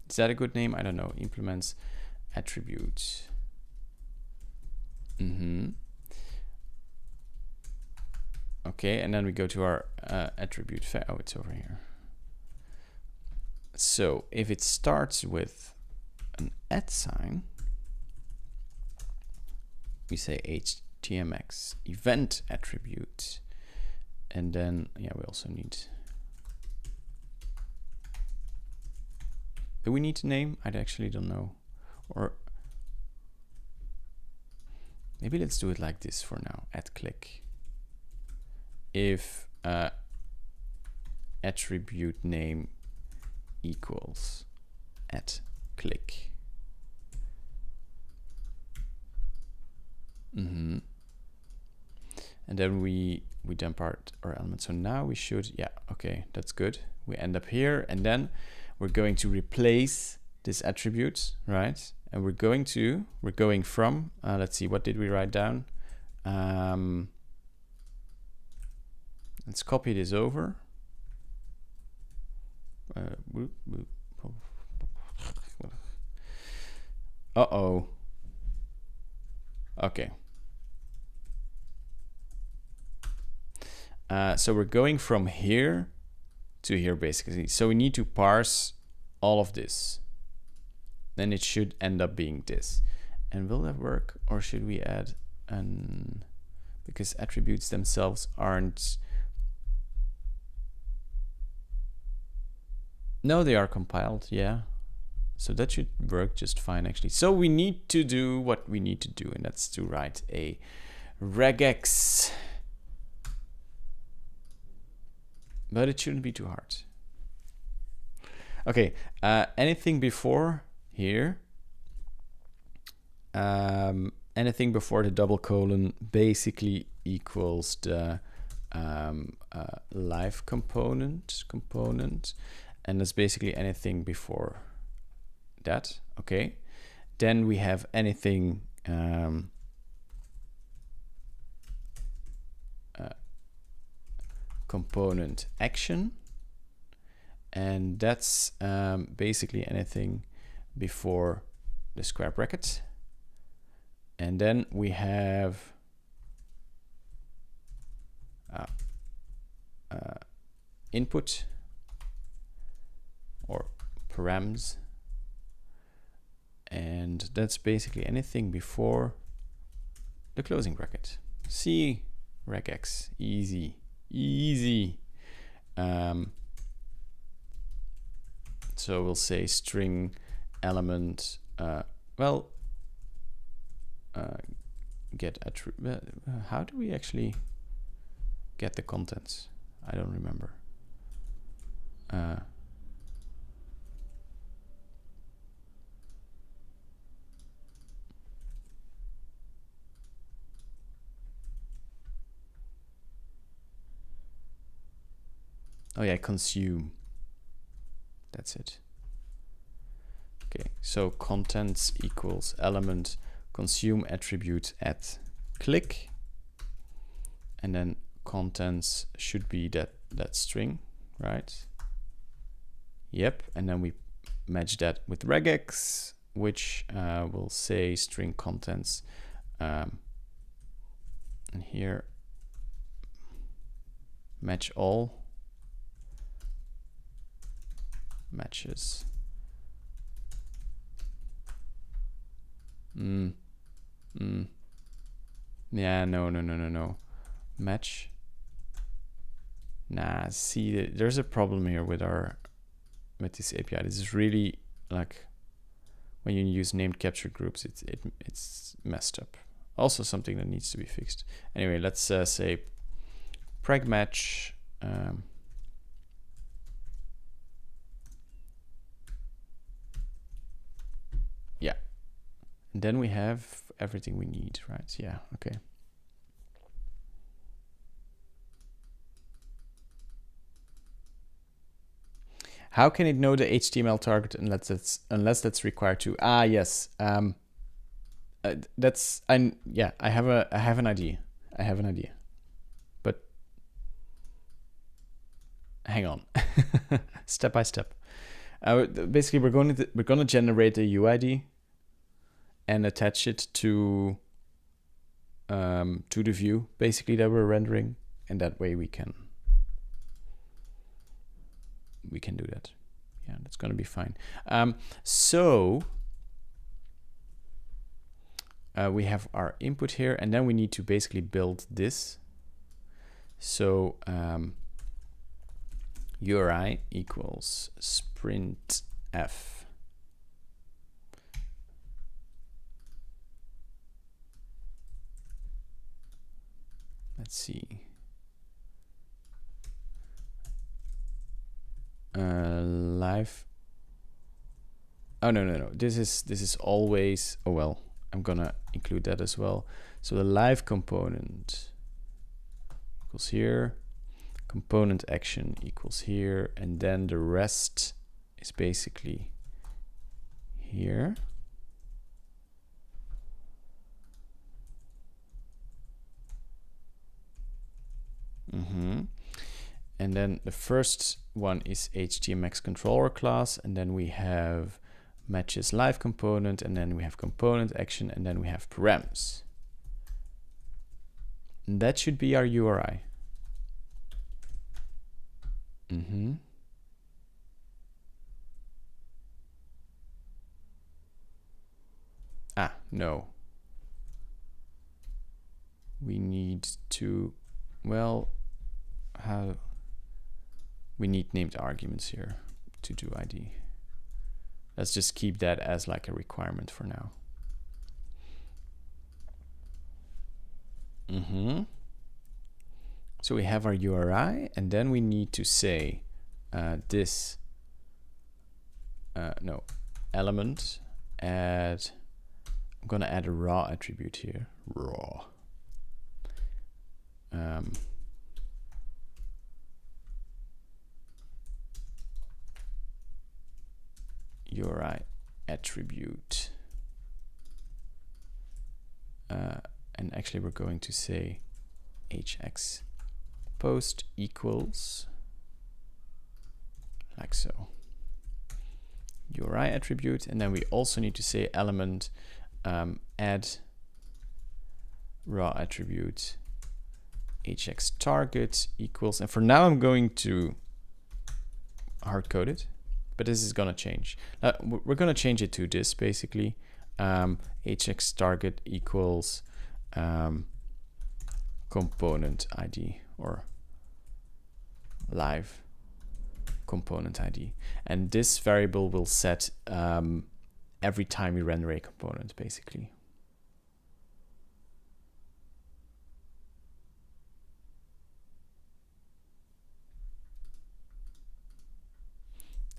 Is that a good name? I don't know. Implements attributes. Okay, and then we go to our attribute. Oh, it's over here. So if it starts with an @ sign, we say HTMX event attribute, and then yeah, we also need. Do we need to name? I actually don't know. Or maybe let's do it like this for now. @click. If attribute name equals @click. And then we dump out our element. So now we should, yeah, okay, that's good. We end up here, and then we're going to replace this attribute, right? And we're going from, let's see, what did we write down? Let's copy this over. Uh-oh. Okay. So we're going from here to here, basically. So we need to parse all of this. Then it should end up being this. And will that work? Or should we add an... Because attributes themselves aren't... No, they are compiled, yeah. So that should work just fine, actually. So we need to do what we need to do, and that's to write a regex. But it shouldn't be too hard. Okay, anything before here, anything before the double colon basically equals the live component, and that's basically anything before that. Okay, then we have anything component action, and that's basically anything before the square bracket. And then we have input or params, and that's basically anything before the closing bracket. See, regex, easy. So we'll say string element, get attribute. How do we actually get the contents? I don't remember. Oh yeah, consume. That's it. Okay, so contents equals element consume attribute @click, and then contents should be that string, right? Yep, and then we match that with regex, which will say string contents, and here match all matches. Yeah, no. Match. Nah, see, there's a problem here with this API. This is really like when you use named capture groups, it's messed up. Also something that needs to be fixed. Anyway, let's say preg match. And then we have everything we need, right? Yeah, okay. How can it know the HTML target unless that's required to? Ah, yes. I have an idea. But hang on. Step by step. Basically, we're going to generate a UID and attach it to the view basically that we're rendering, and that way we can do that. Yeah, that's going to be fine. So we have our input here, and then we need to basically build this. So URI equals sprintf. Let's see. Live. Oh no. This is always. Oh well. I'm gonna include that as well. So the live component equals here. Component action equals here, and then the rest is basically here. And then the first one is HTMX controller class, and then we have matches live component, and then we have component action, and then we have params. And that should be our URI. Ah, no. We need to, well, we need named arguments here to do ID. Let's just keep that as like a requirement for now. So we have our URI, and then we need to say this element add. I'm gonna add a raw attribute here. Raw. URI attribute, and actually we're going to say hx post equals like so, URI attribute, and then we also need to say element add raw attribute hx target equals, and for now I'm going to hard code it, but this is gonna change. We're gonna change it to this basically. hx target equals component ID or live component ID, and this variable will set every time we render a component basically.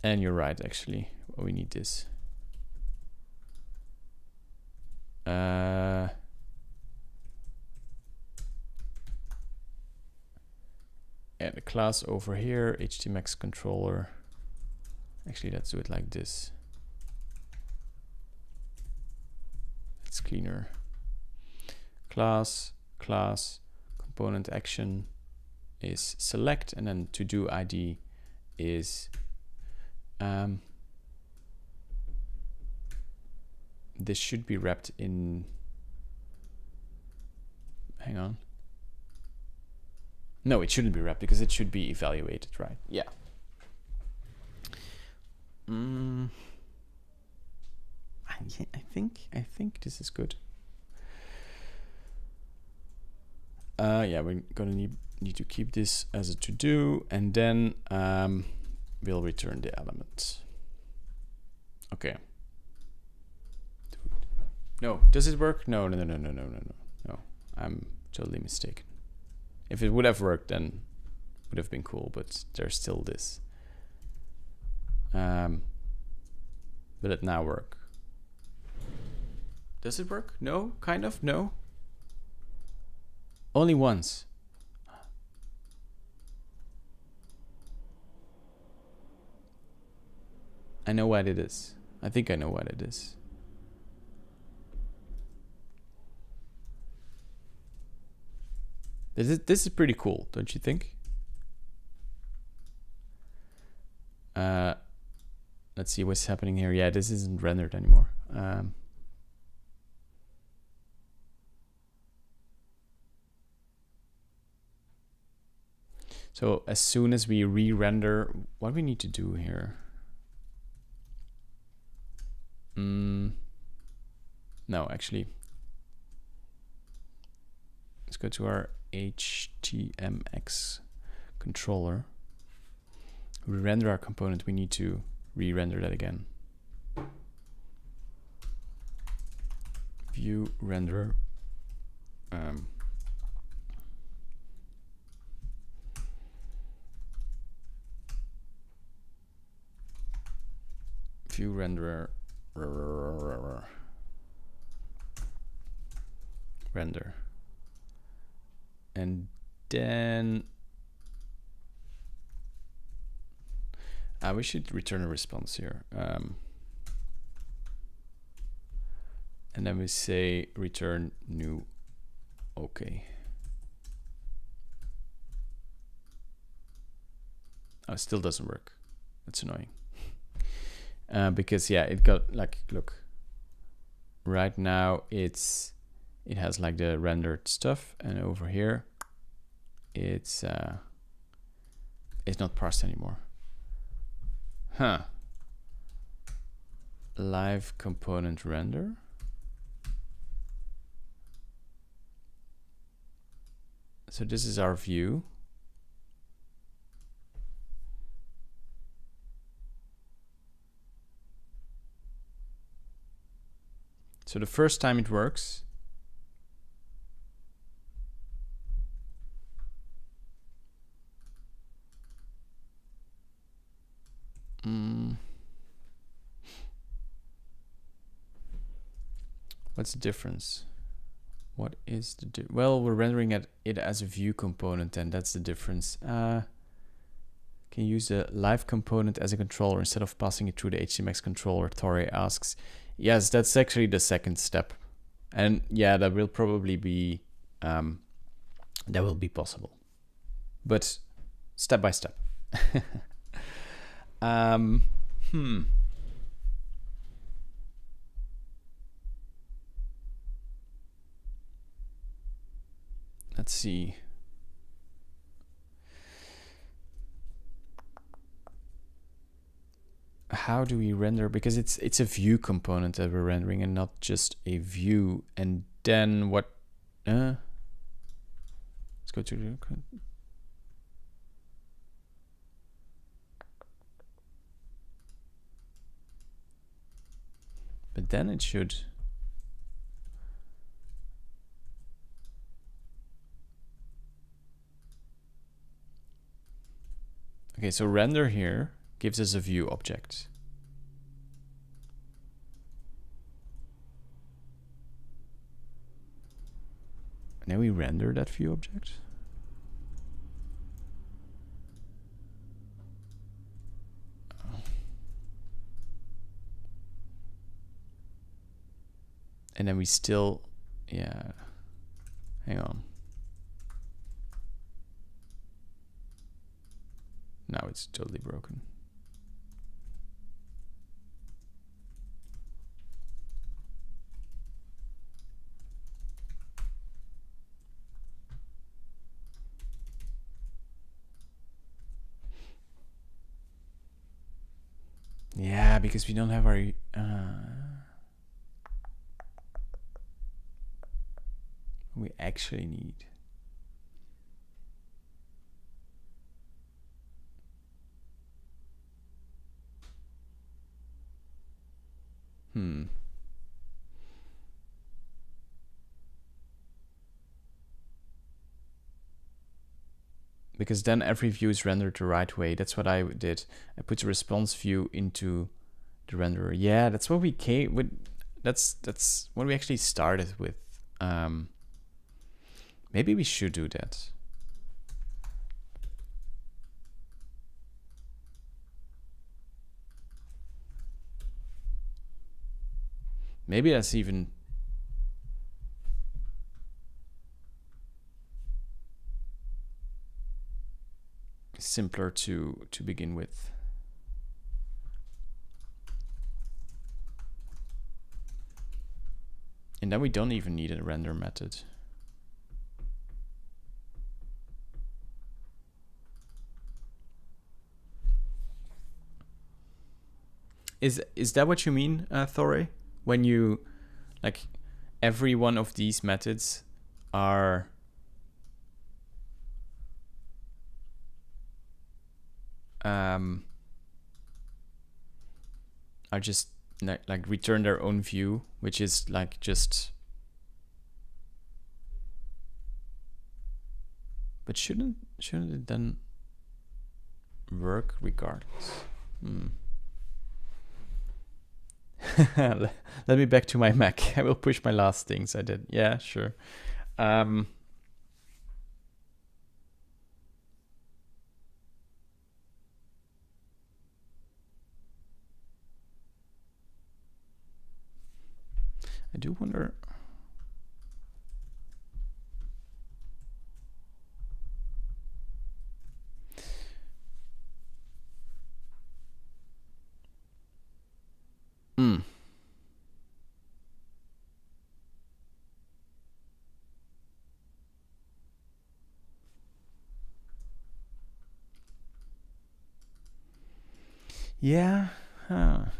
And you're right, actually, we need this. Add a class over here, HTMX controller. Actually, let's do it like this. It's cleaner. Class, component action is select, and then to do ID is this should be wrapped in, hang on. No, it shouldn't be wrapped because it should be evaluated, right? Yeah. I think this is good. Yeah, we're gonna need to keep this as a to-do, and then we'll return the element. Okay. No, does it work? No. I'm totally mistaken. If it would have worked, then it would have been cool, but there's still this. Will it now work? Does it work? No, kind of, no. Only once. I know what it is. I think I know what it is. This is pretty cool, don't you think? Let's see what's happening here. Yeah, this isn't rendered anymore. So as soon as we re-render, what we need to do here? No, actually, let's go to our HTMX controller. We render our component, we need to re-render that again. View render. View renderer. Render. And then we should return a response here. And then we say return new OK. Oh, it still doesn't work. That's annoying. Because yeah, it got like, look, right now it has like the rendered stuff, and over here it's not parsed anymore. Huh. Live component render. So this is our view. So the first time it works, what's the difference? What is the well, we're rendering it as a view component, and that's the difference. Can you use the live component as a controller instead of passing it through the HTMX controller? Torre asks. Yes, that's actually the second step, and yeah, that will probably be possible, but step by step. Let's see. How do we render? Because it's a view component that we're rendering and not just a view. And then what? Let's go to the. But then it should. Okay, so render here gives us a view object. And then we render that view object. And then we still, yeah, hang on. Now it's totally broken. Yeah, because we don't have our we actually need. Because then every view is rendered the right way. That's what I did. I put the response view into the renderer. Yeah, that's what we came with. That's what we actually started with. Maybe we should do that. Maybe that's even simpler to begin with. And then we don't even need a render method. Is that what you mean, Thore? When you, like, every one of these methods are just like return their own view, which is like just. But shouldn't it then work regardless? Let me back to my Mac. I will push my last things I did. Yeah, sure. I do wonder. Yeah. I'm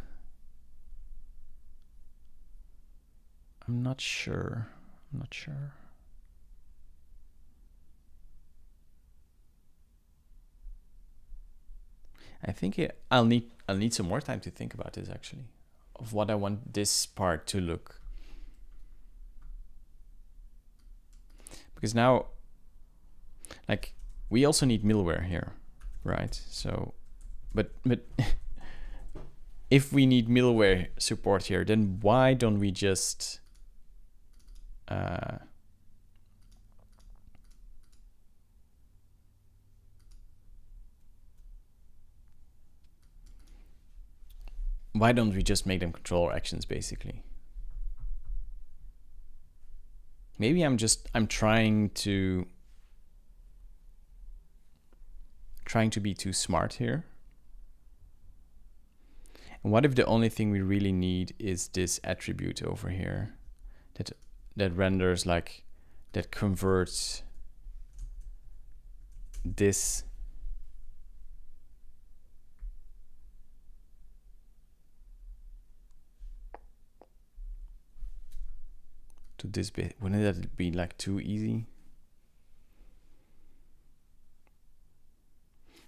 not sure. I think I'll need some more time to think about this, actually, of what I want this part to look. Because now, like, we also need middleware here, right? So, but if we need middleware support here, then why don't we just make them controller actions, basically? Maybe I'm trying to be too smart here. And what if the only thing we really need is this attribute over here that renders, like, that converts this to this bit? Wouldn't that be like too easy?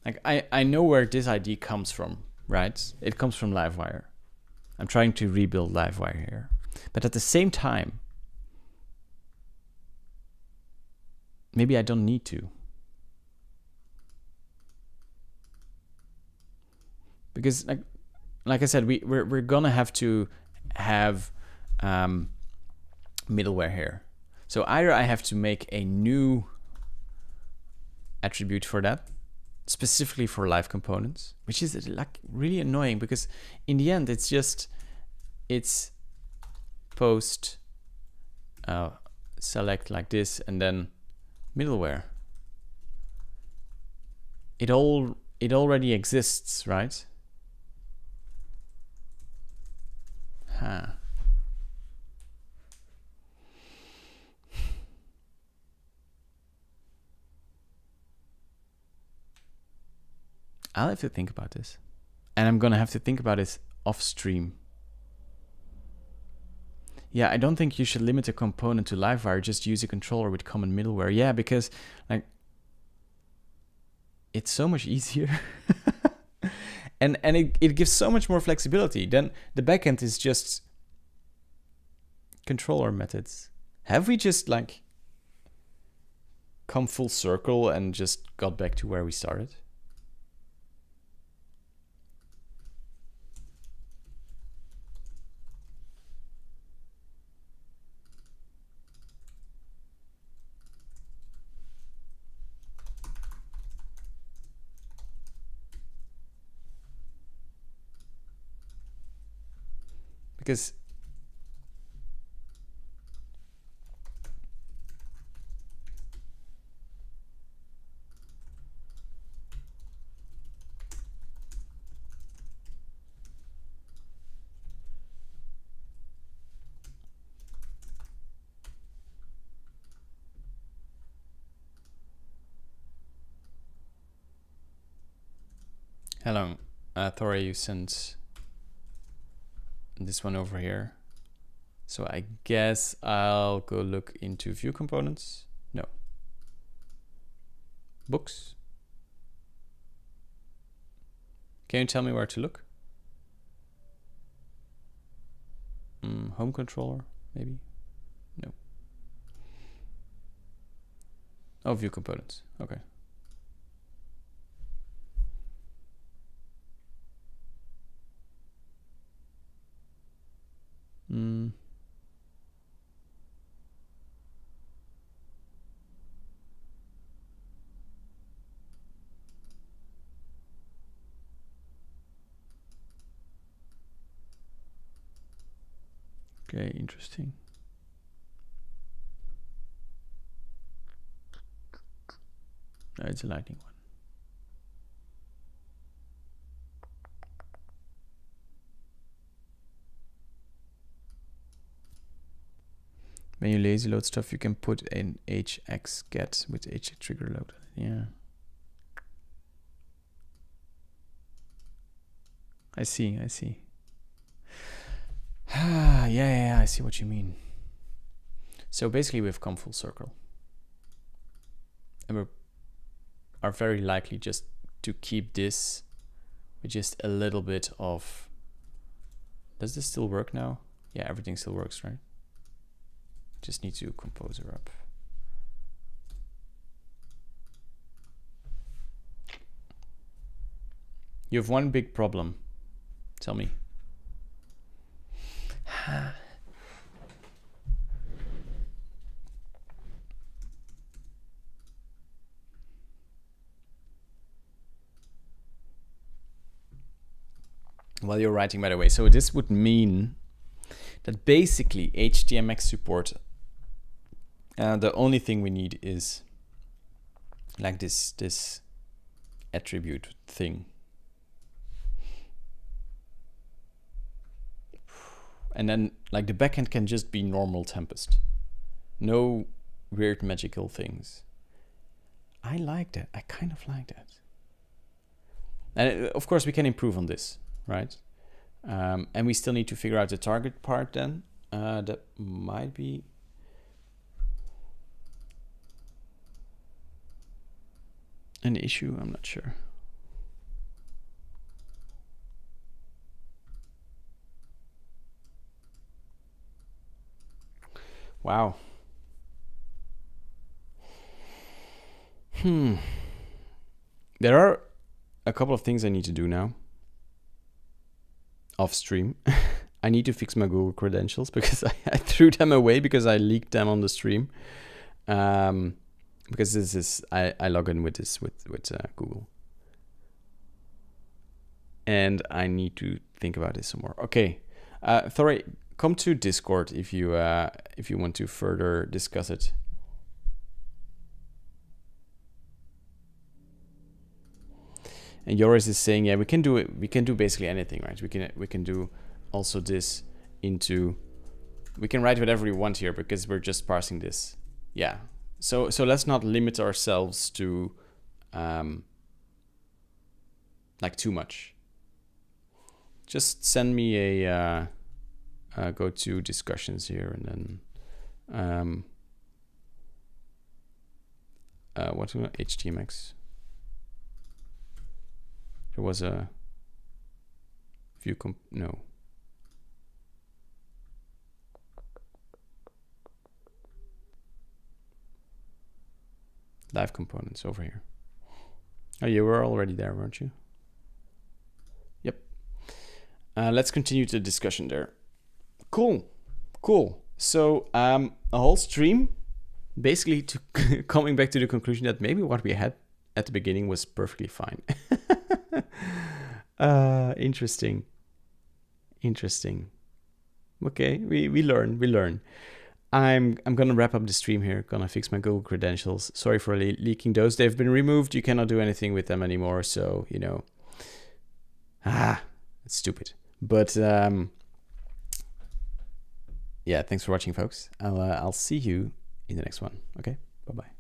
Like, I know where this ID comes from, right? It comes from Livewire. I'm trying to rebuild Livewire here. But at the same time, maybe I don't need to. Because like I said, we're gonna have to have middleware here. So either I have to make a new attribute for that, specifically for live components, which is like really annoying, because in the end it's post select like this and then middleware. It already exists, right? Huh. I'll have to think about this. And I'm gonna have to think about it off stream. Yeah, I don't think you should limit a component to Livewire, just use a controller with common middleware. Yeah, because like it's so much easier. and it gives so much more flexibility. Then the backend is just controller methods. Have we just like come full circle and just got back to where we started? because hello, Thor, you sent this one over here. So I guess I'll go look into view components. No. Books. Can you tell me where to look? Home controller, maybe? No. Oh, view components. Okay. Okay, interesting. No, it's a lightning one. When you lazy load stuff, you can put an hx get with hx trigger load. Yeah. I see. Yeah, I see what you mean. So basically we've come full circle. And we are very likely just to keep this with just a little bit of... Does this still work now? Yeah, everything still works, right? Just need to composer up. You have one big problem. Tell me. While you're writing, by the way, so this would mean that basically HTMX support, the only thing we need is like this attribute thing. And then like the backend can just be normal Tempest. No weird magical things. I like that. I kind of like that. And of course we can improve on this, right? And we still need to figure out the target part then. That might be... an issue, I'm not sure. Wow. There are a couple of things I need to do now. Off stream. I need to fix my Google credentials because I threw them away because I leaked them on the stream. Because this is, I log in with this with Google. And I need to think about this some more. Okay. Thor, come to Discord if you want to further discuss it. And Joris is saying, yeah, we can do it. We can do basically anything, right? We can do also this into. We can write whatever we want here because we're just parsing this. Yeah. So let's not limit ourselves to like too much. Just send me a go to discussions here and then what was HTMX? There was a view no. Live components over here. Oh, you were already there, weren't you? Yep. Let's continue the discussion there. Cool. So a whole stream, basically to coming back to the conclusion that maybe what we had at the beginning was perfectly fine. Interesting. Okay, we learn. I'm gonna wrap up the stream here. Gonna fix my Google credentials. Sorry for leaking those. They've been removed. You cannot do anything with them anymore. So you know, it's stupid. But yeah, thanks for watching, folks. I'll see you in the next one. Okay, bye bye.